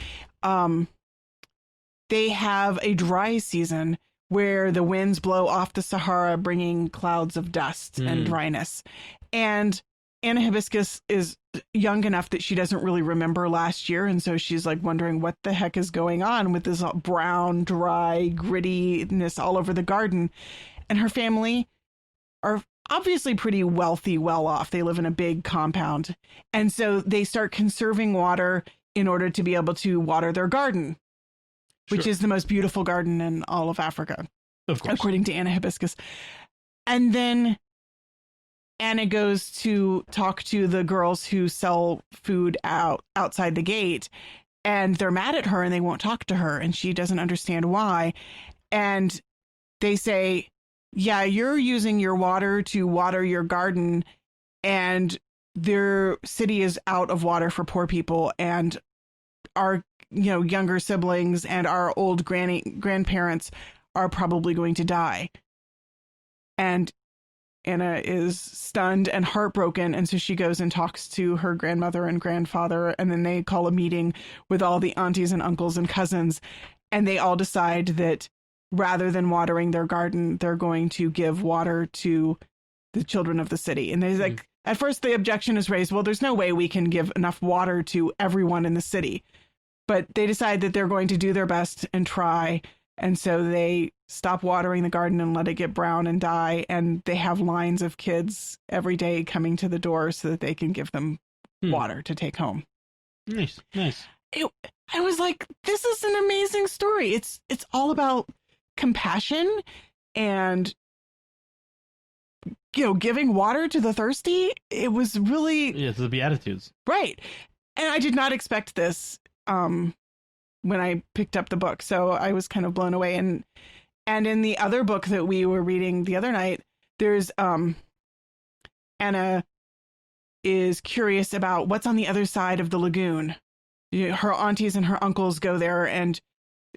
They have a dry season where the winds blow off the Sahara, bringing clouds of dust and dryness. And Anna Hibiscus is young enough that she doesn't really remember last year. And so she's like wondering what the heck is going on with this brown, dry, grittiness all over the garden. And her family are obviously pretty wealthy, well off. They live in a big compound. And so they start conserving water in order to be able to water their garden, which is the most beautiful garden in all of Africa, of course, according to Anna Hibiscus. And then Anna goes to talk to the girls who sell food outside the gate, and they're mad at her and they won't talk to her, and she doesn't understand why. And they say, yeah, you're using your water to water your garden, and their city is out of water for poor people, and our younger siblings and our old grandparents are probably going to die. And Anna is stunned and heartbroken, and so she goes and talks to her grandmother and grandfather, and then they call a meeting with all the aunties and uncles and cousins, and they all decide that rather than watering their garden, they're going to give water to the children of the city. And they at first the objection is raised, well, there's no way we can give enough water to everyone in the city. But they decide that they're going to do their best and try. And so they stop watering the garden and let it get brown and die. And they have lines of kids every day coming to the door so that they can give them water to take home. Nice. I was like, this is an amazing story. It's all about compassion and giving water to the thirsty. It was really the Beatitudes, right? And I did not expect this when I picked up the book, so I was kind of blown away. And in the other book that we were reading the other night, there's Anna is curious about what's on the other side of the lagoon. Her aunties and her uncles go there, and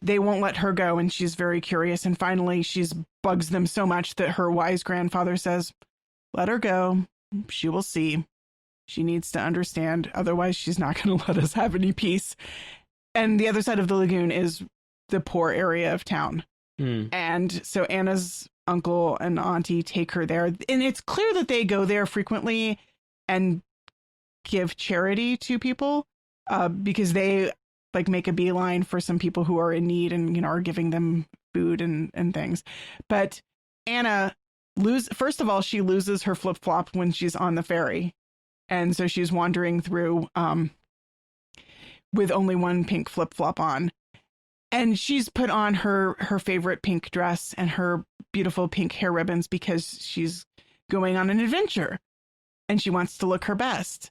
they won't let her go, and she's very curious. And finally, she's bugs them so much that her wise grandfather says, let her go. She will see. She needs to understand. Otherwise, she's not going to let us have any peace. And the other side of the lagoon is the poor area of town. And so Anna's uncle and auntie take her there. And it's clear that they go there frequently and give charity to people. because they like make a beeline for some people who are in need and, you know, are giving them food and things. But Anna first of all, she loses her flip-flop when she's on the ferry. And so she's wandering through with only one pink flip-flop on. And she's put on her favorite pink dress and her beautiful pink hair ribbons because she's going on an adventure and she wants to look her best.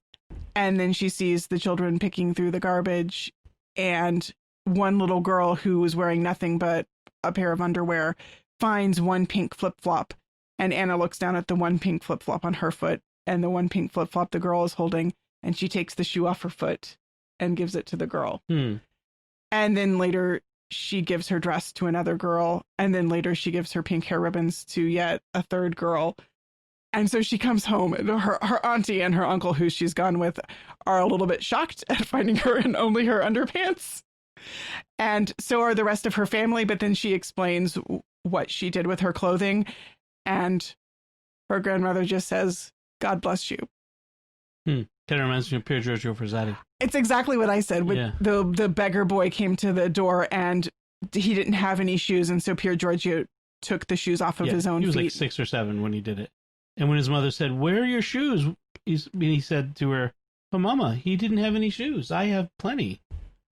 And then she sees the children picking through the garbage, and one little girl who was wearing nothing but a pair of underwear finds one pink flip-flop, and Anna looks down at the one pink flip-flop on her foot and the one pink flip-flop the girl is holding, and she takes the shoe off her foot and gives it to the girl. And then later she gives her dress to another girl, and then later she gives her pink hair ribbons to yet a third girl. And so she comes home, and her auntie and her uncle, who she's gone with, are a little bit shocked at finding her in only her underpants. And so are the rest of her family. But then she explains what she did with her clothing. And her grandmother just says, "God bless you." Kind of reminds me of Pier Giorgio Frassati. It's exactly what I said. When the beggar boy came to the door and he didn't have any shoes. And so Pier Giorgio took the shoes off of his own feet. He was like 6 or 7 when he did it. And when his mother said, "Where are your shoes?" he said to her, "But Mama, he didn't have any shoes. I have plenty."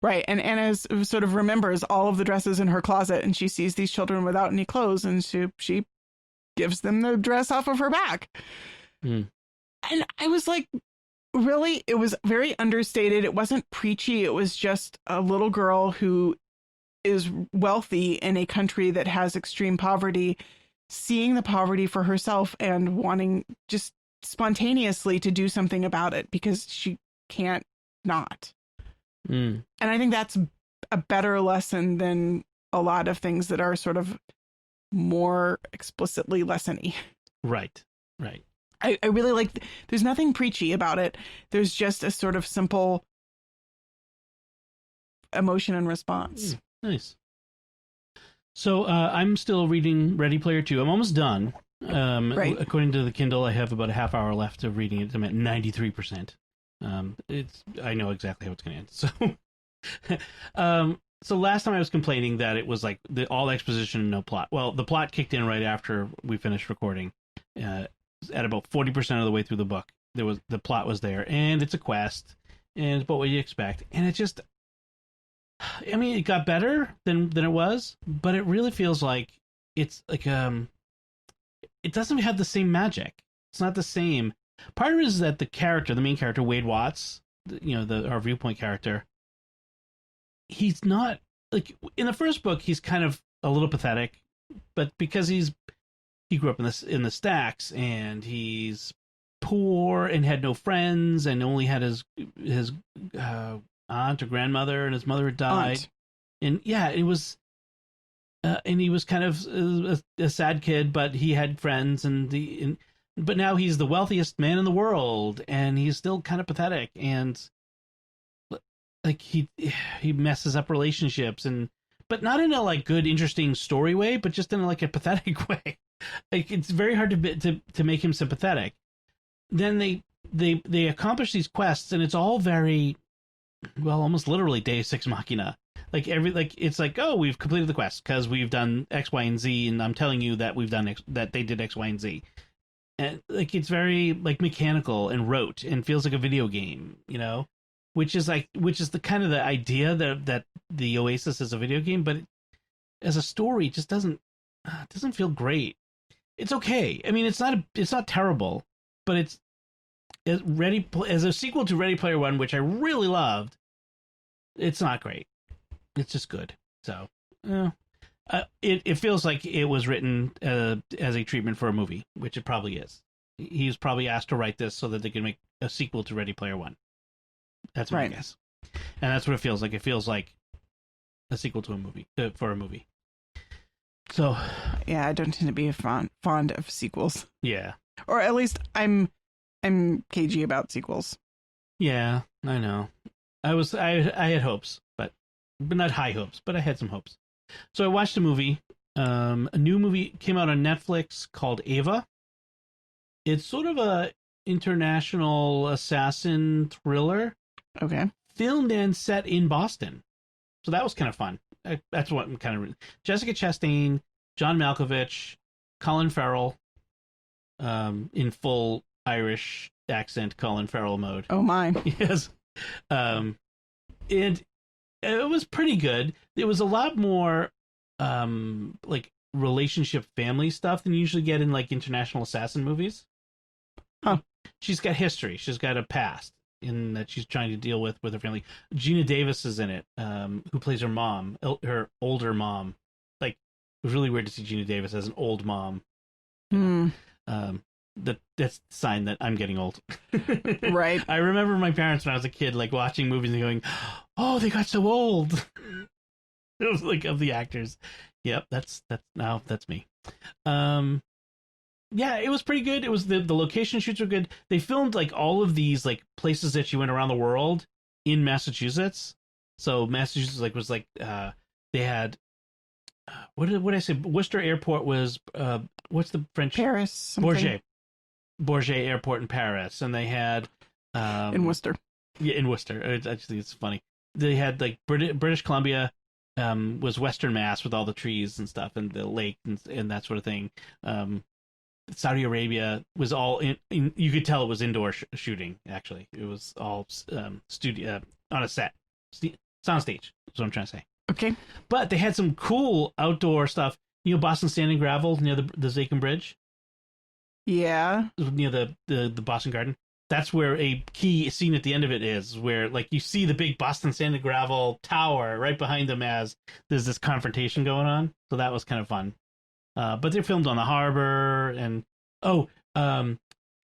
Right. And Anna sort of remembers all of the dresses in her closet, and she sees these children without any clothes, and she gives them the dress off of her back. And I was like, really? It was very understated. It wasn't preachy. It was just a little girl who is wealthy in a country that has extreme poverty, seeing the poverty for herself and wanting just spontaneously to do something about it because she can't not. And I think that's a better lesson than a lot of things that are sort of more explicitly lessony. Right. I really like, there's nothing preachy about it. There's just a sort of simple emotion and response. Nice. So I'm still reading Ready Player 2. I'm almost done. Right. According to the Kindle, I have about a half hour left of reading it. I'm at 93%. I know exactly how it's going to end. So last time I was complaining that it was like all exposition and no plot. Well, the plot kicked in right after we finished recording. At about 40% of the way through the book, the plot was there, and it's a quest, and it's about what you expect, and it just, I mean, it got better than it was, but it really feels like it's like it doesn't have the same magic. It's not the same. Part of it is that the main character, Wade Watts, our Viewpoint character, he's not like in the first book. He's kind of a little pathetic, but because he grew up in the stacks, and he's poor and had no friends, and only had his aunt or grandmother, and his mother had died. And yeah, it was, and he was kind of a sad kid, but he had friends, but now he's the wealthiest man in the world, and he's still kind of pathetic, and like he messes up relationships, but not in a like good, interesting story way, but just in like a pathetic way. Like it's very hard to make him sympathetic. Then they accomplish these quests, and it's all very, well, almost literally Deus Ex Machina. Like it's like, oh, we've completed the quest because we've done X, Y, and Z, and I'm telling you that we've done that they did X, Y, and Z. And like it's very like mechanical and rote and feels like a video game, which is the kind of the idea that the Oasis is a video game, but as a story, it just doesn't feel great. It's okay. I mean, it's not terrible, but it's as a sequel to Ready Player One, which I really loved. It's not great. It's just good. So, it feels like it was written as a treatment for a movie, which it probably is. He was probably asked to write this so that they could make a sequel to Ready Player One. That's my guess, and that's what it feels like. It feels like a sequel to a movie for a movie. So, yeah, I don't tend to be fond of sequels. Yeah, or at least I'm cagey about sequels. Yeah, I know. I had hopes, but not high hopes, but I had some hopes. So I watched a movie. A new movie came out on Netflix called Ava. It's sort of a international assassin thriller. Okay. filmed and set in Boston. So that was kind of fun. That's what kind of... Jessica Chastain, John Malkovich, Colin Farrell, in full Irish accent Colin Farrell mode. Oh, my. Yes. And it was pretty good. It was a lot more like relationship family stuff than you usually get in like international assassin movies. Huh. She's got history. She's got a past in that she's trying to deal with her family. Gina Davis is in it, who plays her mom, her older mom. Like, it was really weird to see Gina Davis as an old mom. That's a sign that I'm getting old. Right. I remember my parents when I was a kid, like watching movies and going, "Oh, they got so old." It was like, of the actors. Yep, that's me. Yeah, it was pretty good. It was the location shoots were good. They filmed like all of these like places that you went around the world in Massachusetts. So Massachusetts was they had what did I say? Worcester Airport was what's the French? Paris. Something. Bourget Airport in Paris, and they had in Worcester. Yeah, in Worcester. It's funny. They had like British Columbia was Western Mass with all the trees and stuff and the lake and that sort of thing. Saudi Arabia was all in you could tell it was indoor shooting. Actually, it was all studio on a set, soundstage. That's what I'm trying to say. Okay, but they had some cool outdoor stuff. You know, Boston Standing Gravel near the Zakin Bridge. Yeah, near the Boston Garden. That's where a key scene at the end of it is, where like you see the big Boston Standing Gravel tower right behind them as there's this confrontation going on. So that was kind of fun. But they're filmed on the harbor, and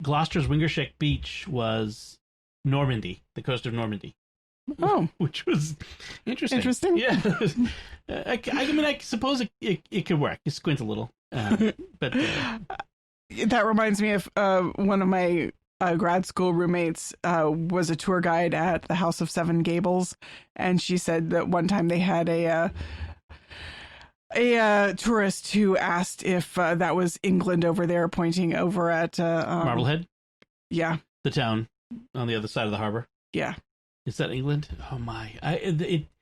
Gloucester's Wingershik Beach was Normandy, the coast of Normandy. Oh, which was interesting. Interesting. Yeah. I mean, I suppose it could work. You squint a little, but that reminds me of one of my grad school roommates was a tour guide at the House of Seven Gables, and she said that one time they had a tourist who asked if that was England over there, pointing over at Marblehead. Yeah, the town on the other side of the harbor. Yeah, is that England? Oh my!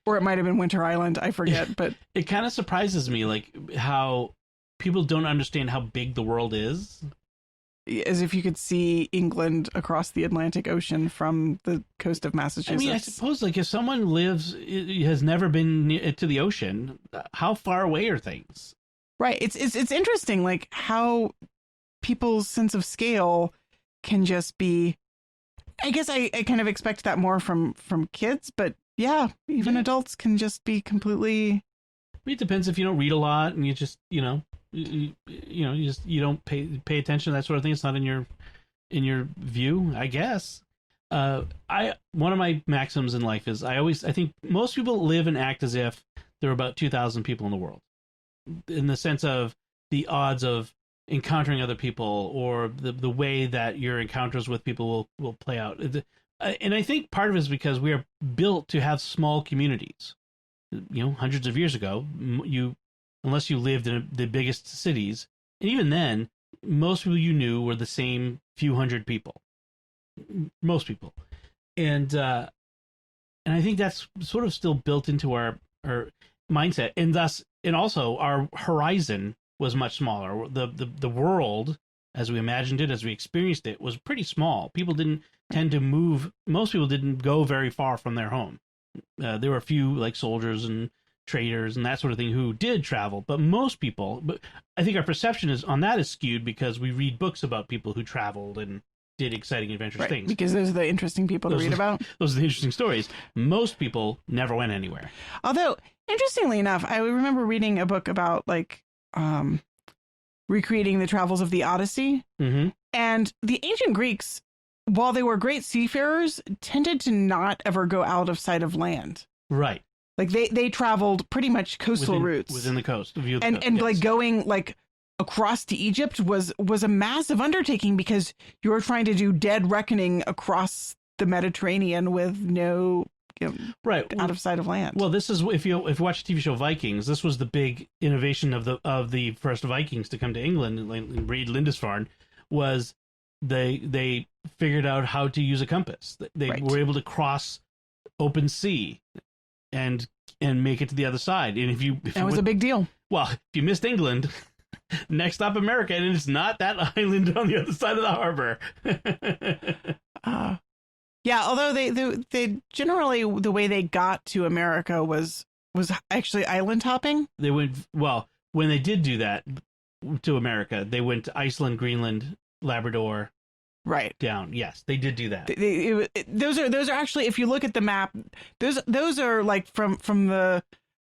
Or it might have been Winter Island. I forget, but it kind of surprises me, like how people don't understand how big the world is. As if you could see England across the Atlantic Ocean from the coast of Massachusetts. I mean, I suppose, like, if someone has never been to the ocean, how far away are things? Right. It's interesting, like, how people's sense of scale can just be... I guess I kind of expect that more from kids, but yeah, even adults can just be completely... I mean, it depends if you don't read a lot and you just, you don't pay attention to that sort of thing. It's not in your view, I guess. One of my maxims in life is I think most people live and act as if there are about 2,000 people in the world, in the sense of the odds of encountering other people or the way that your encounters with people will play out. And I think part of it is because we are built to have small communities. Hundreds of years ago, unless you lived in the biggest cities, and even then, most people you knew were the same few hundred people. Most people, and I think that's sort of still built into our mindset, and also our horizon was much smaller. The world, as we imagined it, as we experienced it, was pretty small. People didn't tend to move. Most people didn't go very far from their home. There were a few like soldiers and traders and that sort of thing who did travel, but most people, but I think our perception is skewed because we read books about people who traveled and did exciting adventurous things. Because those are the interesting people to read about. Those are the interesting stories. Most people never went anywhere. Although, interestingly enough, I remember reading a book about like recreating the travels of the Odyssey, and the ancient Greeks, while they were great seafarers, tended to not ever go out of sight of land. Right. Like they traveled pretty much coastal routes within the coast, and yes. Like going like across to Egypt was a massive undertaking because you were trying to do dead reckoning across the Mediterranean with no out of sight of land. Well, this is if you watch the TV show Vikings, this was the big innovation of the first Vikings to come to England and raid Lindisfarne. Was they figured out how to use a compass. They were able to cross open sea and make it to the other side. And if that was a big deal. Well, if you missed England, next stop America, and it's not that island on the other side of the harbor. Yeah, although they generally, the way they got to America was actually island hopping. They went, well, when they did do that to America, they went to Iceland, Greenland, Labrador, right down. Yes, they did do that. Those are actually, if you look at the map, those are like from the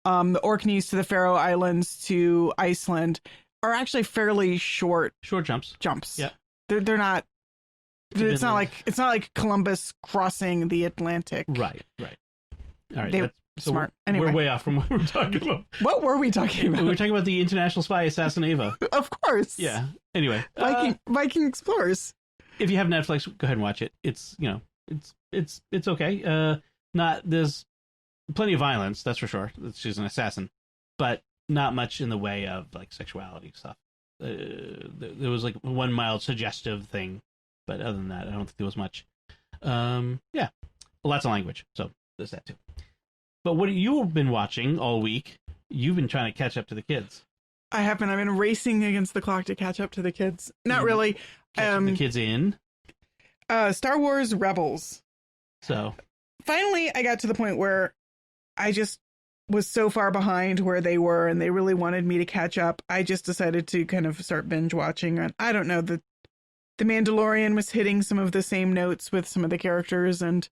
Orkneys to the Faroe Islands to Iceland are actually fairly short jumps. Yeah, they're not. It's not like Columbus crossing the Atlantic. Right. All right. They were smart. Anyway, we're way off from what we were talking about. What were we talking about? We were talking about the international spy assassin Ava. Of course. Yeah. Anyway, Viking Explorers. If you have Netflix, go ahead and watch it. It's it's okay. There's plenty of violence, that's for sure. She's an assassin, but not much in the way of like sexuality stuff. There was like one mild suggestive thing. But other than that, I don't think there was much. Yeah, lots of language. So there's that too. But what you've been watching all week, you've been trying to catch up to the kids. I have been. I've been racing against the clock to catch up to the kids. Not really. The kids in Star Wars Rebels. So finally, I got to the point where I just was so far behind where they were, and they really wanted me to catch up. I just decided to kind of start binge watching. And I don't know, The Mandalorian was hitting some of the same notes with some of the characters, and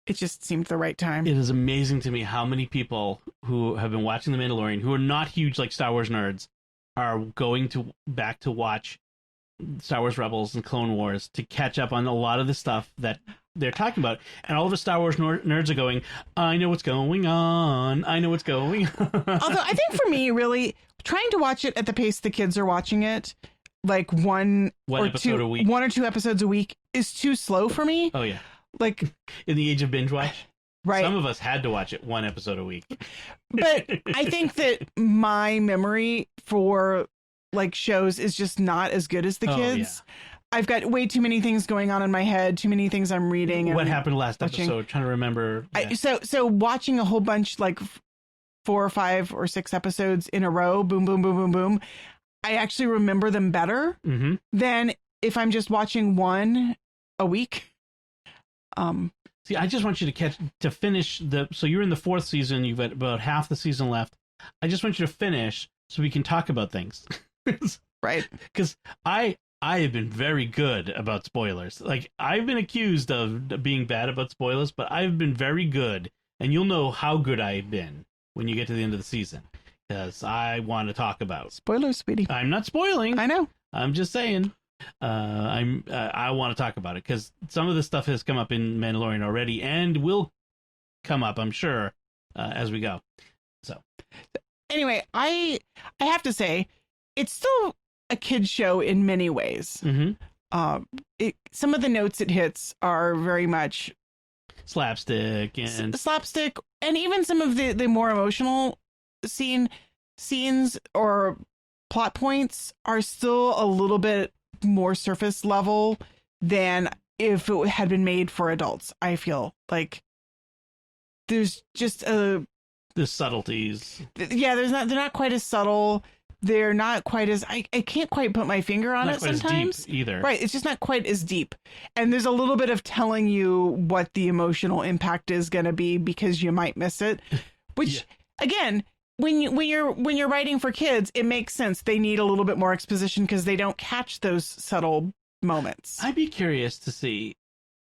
it just seemed the right time. It is amazing to me how many people who have been watching The Mandalorian, who are not huge like Star Wars nerds, are going back to watch Star Wars Rebels and Clone Wars to catch up on a lot of the stuff that they're talking about. And all the Star Wars nerds are going, I know what's going on. I know what's going on. Although I think for me, really, trying to watch it at the pace the kids are watching it, like one or two episodes a week is too slow for me. Oh yeah. Like in the age of binge watch. Right. Some of us had to watch it one episode a week. But I think that my memory for like shows is just not as good as the kids. Yeah. I've got way too many things going on in my head, too many things I'm reading. What happened last episode? Trying to remember. Yeah. So watching a whole bunch, like 4 or 5 or 6 episodes in a row, boom, boom, boom, boom, boom. I actually remember them better than if I'm just watching one a week. See, I just want you to finish so you're in the 4th season. You've got about half the season left. I just want you to finish so we can talk about things. Right. Because I have been very good about spoilers. Like, I've been accused of being bad about spoilers, but I've been very good. And you'll know how good I've been when you get to the end of the season. Because I want to talk about spoilers, sweetie. I'm not spoiling. I know. I'm just saying. I want to talk about it because some of this stuff has come up in Mandalorian already and will come up, I'm sure, as we go. So anyway, I have to say it's still a kid's show in many ways. Some of the notes it hits are very much slapstick and even some of the more emotional scenes or plot points are still a little bit more surface level than if it had been made for adults. I feel like there's just the subtleties. Yeah, they're not quite as subtle. They're not quite as I can't quite put my finger on it sometimes. As deep either. Right, it's just not quite as deep. And there's a little bit of telling you what the emotional impact is going to be because you might miss it. Which again, when you're writing for kids, it makes sense. They need a little bit more exposition because they don't catch those subtle moments. I'd be curious to see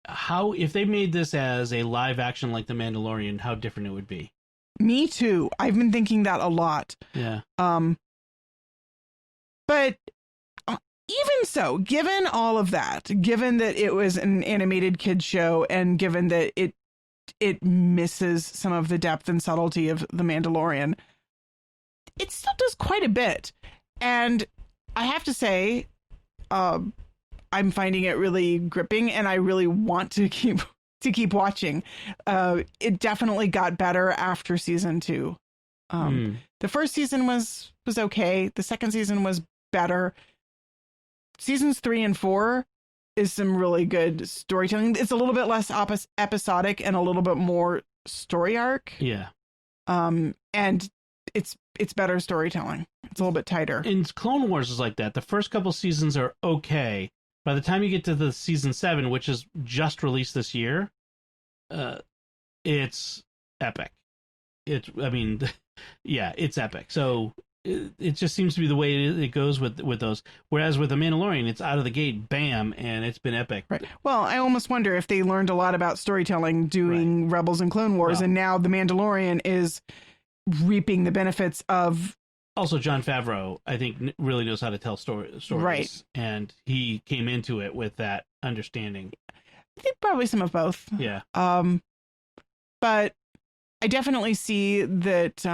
how, if they made this as a live action like The Mandalorian, how different it would be. Me too. I've been thinking that a lot. Yeah. But even so, given all of that, given that it was an animated kids show, and given that it misses some of the depth and subtlety of The Mandalorian, it still does quite a bit. And I have to say, I'm finding it really gripping, and I really want to keep watching. It definitely got better after season 2. The first season was okay. The second season was better. Seasons 3 and 4 is some really good storytelling. It's a little bit less episodic and a little bit more story arc. Yeah. And it's better storytelling. It's a little bit tighter. And Clone Wars is like that. The first couple seasons are okay. By the time you get to the season 7, which is just released this year, it's epic. It's epic. So it just seems to be the way it goes with those. Whereas with The Mandalorian, it's out of the gate, bam, and it's been epic. Right. Well, I almost wonder if they learned a lot about storytelling doing Rebels and Clone Wars, and now The Mandalorian is reaping the benefits of. Also, Jon Favreau, I think, really knows how to tell stories. Right. And he came into it with that understanding. I think probably some of both. Yeah. But I definitely see that.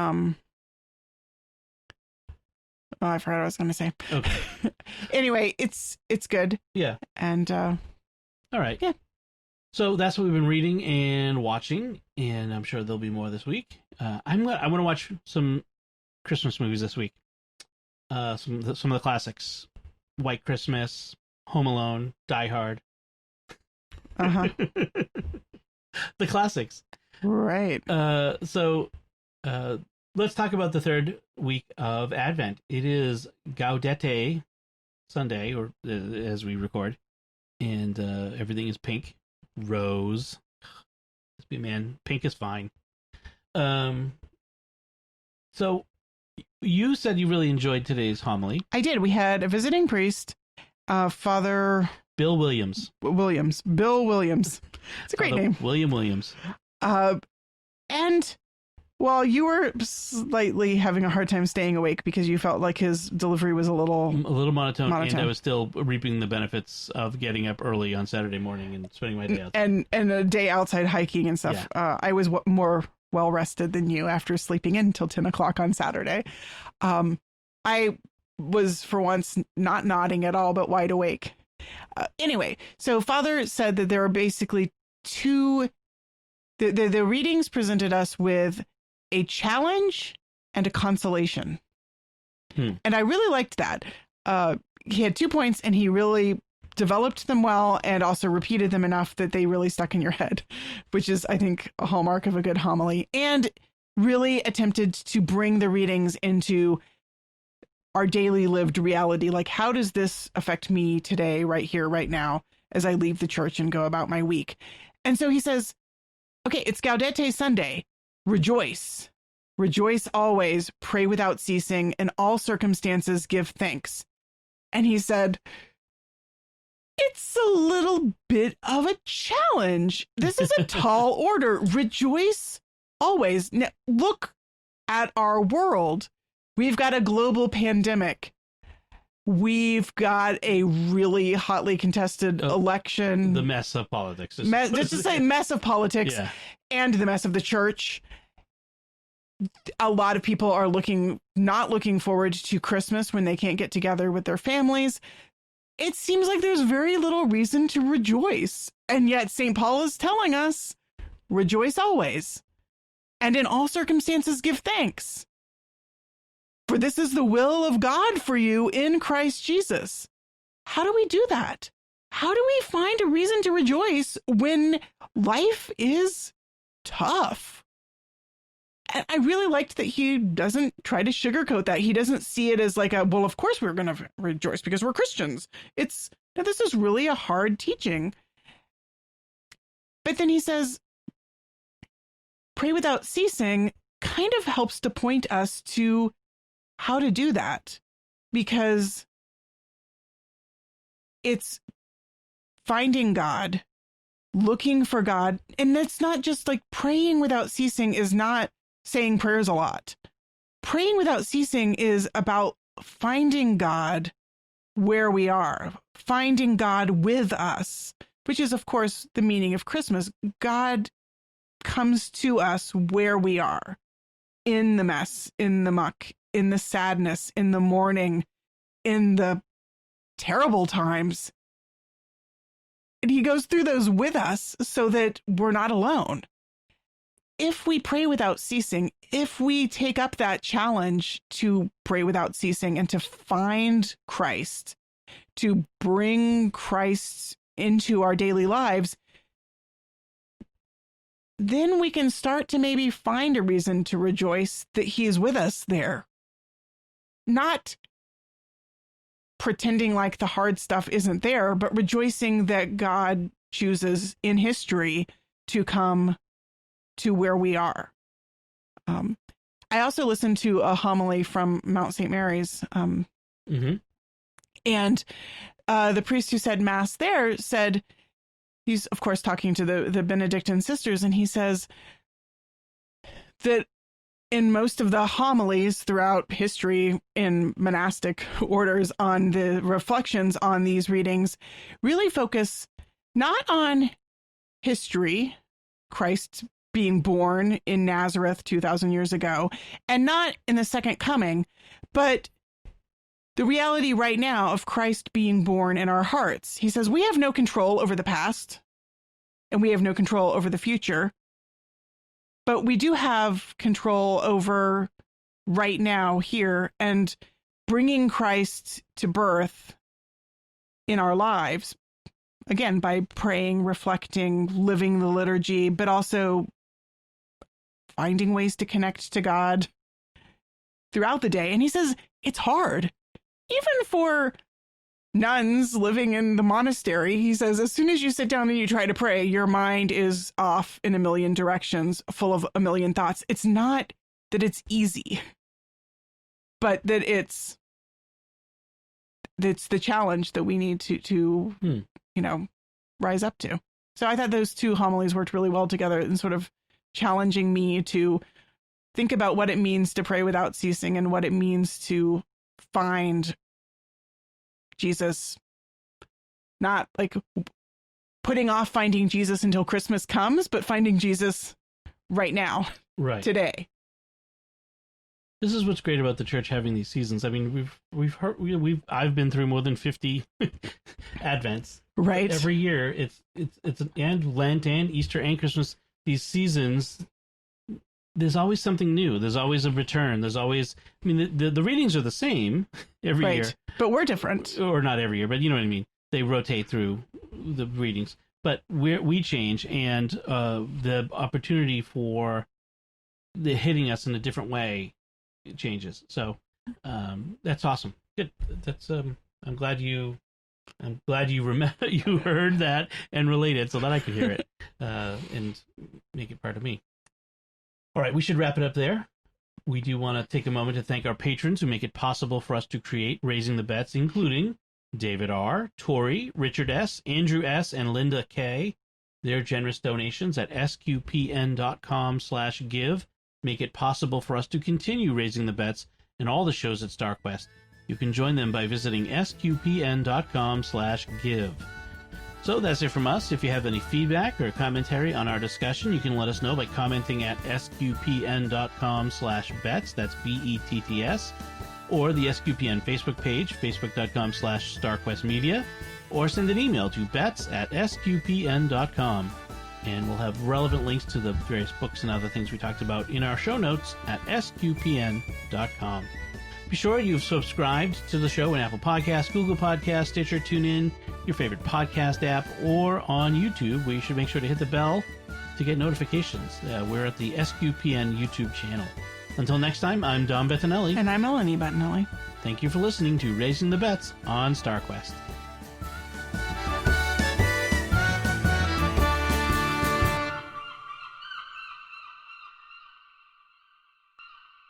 I forgot what I was going to say. Okay. Anyway, it's good. Yeah. And all right. Yeah. So that's what we've been reading and watching, and I'm sure there'll be more this week. I want to watch some Christmas movies this week. Some of the classics: White Christmas, Home Alone, Die Hard. The classics. Right. So let's talk about the third week of Advent. It is Gaudete Sunday, or as we record, and everything is pink, rose. Man, pink is fine. So you said you really enjoyed today's homily. I did. We had a visiting priest, Father Bill Williams. Bill Williams. It's a great name. William Williams. And while you were slightly having a hard time staying awake because you felt like his delivery was a little monotone, and I was still reaping the benefits of getting up early on Saturday morning and spending my day outside. And a day outside hiking and stuff. Yeah. I was more well rested than you after sleeping in until 10 o'clock on Saturday. I was, for once, not nodding at all, but wide awake. Anyway, so Father said that there are basically two. The readings presented us with a challenge and a consolation. And I really liked that. He had 2 points and he really developed them well and also repeated them enough that they really stuck in your head, which is, I think, a hallmark of a good homily, and really attempted to bring the readings into our daily lived reality. Like, how does this affect me today, right here, right now, as I leave the church and go about my week? And so he says, okay, it's Gaudete Sunday. Rejoice. Rejoice always. Pray without ceasing. In all circumstances, give thanks. And he said, it's a little bit of a challenge. This is a tall order. Rejoice always. Now, look at our world. We've got a global pandemic. We've got a really hotly contested election. The mess of politics. Just to say mess of politics, yeah. And the mess of the church. A lot of people are not looking forward to Christmas when they can't get together with their families. It seems like there's very little reason to rejoice. And yet St. Paul is telling us, rejoice always. And in all circumstances, give thanks. For this is the will of God for you in Christ Jesus. How do we do that? How do we find a reason to rejoice when life is tough? And I really liked that he doesn't try to sugarcoat that. He doesn't see it as like well, of course we're going to rejoice because we're Christians. This is really a hard teaching. But then he says, pray without ceasing kind of helps to point us to how to do that, because it's finding God, looking for God. And that's not just like praying without ceasing is not saying prayers a lot. Praying without ceasing is about finding God where we are, finding God with us, which is, of course, the meaning of Christmas. God comes to us where we are, in the mess, in the muck, in the sadness, in the mourning, in the terrible times. And he goes through those with us so that we're not alone. If we pray without ceasing, if we take up that challenge to pray without ceasing and to find Christ, to bring Christ into our daily lives, then we can start to maybe find a reason to rejoice that he is with us there. Not pretending like the hard stuff isn't there, but rejoicing that God chooses in history to come to where we are. I also listened to a homily from Mount St. Mary's. And the priest who said Mass there said, he's, of course, talking to the Benedictine sisters, and he says that in most of the homilies throughout history in monastic orders on the reflections on these readings really focus not on history, Christ being born in Nazareth 2,000 years ago, and not in the second coming, but the reality right now of Christ being born in our hearts. He says we have no control over the past and we have no control over the future, but we do have control over right now here, and bringing Christ to birth in our lives, again, by praying, reflecting, living the liturgy, but also finding ways to connect to God throughout the day. And he says it's hard, even for nuns living in the monastery. He says, as soon as you sit down and you try to pray, your mind is off in a million directions, full of a million thoughts. It's not that it's easy, but that it's the challenge that we need to rise up to. So I thought those two homilies worked really well together in sort of challenging me to think about what it means to pray without ceasing and what it means to find Jesus, not like putting off finding Jesus until Christmas comes, but finding Jesus right now, right today. This is what's great about the church having these seasons. I mean, I've been through more than 50 Advents. Right. Every year, it's and Lent and Easter and Christmas. These seasons, there's always something new. There's always a return. There's always, I mean, the readings are the same every year. But we're different. Or not every year, but you know what I mean. They rotate through the readings. But we change, and the opportunity for the hitting us in a different way changes. So that's awesome. Good. That's I'm glad you remember, you heard that and related so that I could hear it and make it part of me. All right, we should wrap it up there. We do want to take a moment to thank our patrons who make it possible for us to create Raising the Bets, including David R., Tori, Richard S., Andrew S., and Linda K. Their generous donations at sqpn.com/give make it possible for us to continue raising the bets and all the shows at StarQuest. You can join them by visiting sqpn.com/give. So that's it from us. If you have any feedback or commentary on our discussion, you can let us know by commenting at sqpn.com/bets, that's BETTS, or the SQPN Facebook page, facebook.com/StarQuestMedia, or send an email to bets@sqpn.com. And we'll have relevant links to the various books and other things we talked about in our show notes at sqpn.com. Be sure you've subscribed to the show in Apple Podcasts, Google Podcasts, Stitcher, TuneIn, your favorite podcast app, or on YouTube, where you should make sure to hit the bell to get notifications. We're at the SQPN YouTube channel. Until next time, I'm Dom Bettinelli. And I'm Melanie Bettinelli. Thank you for listening to Raising the Bets on StarQuest.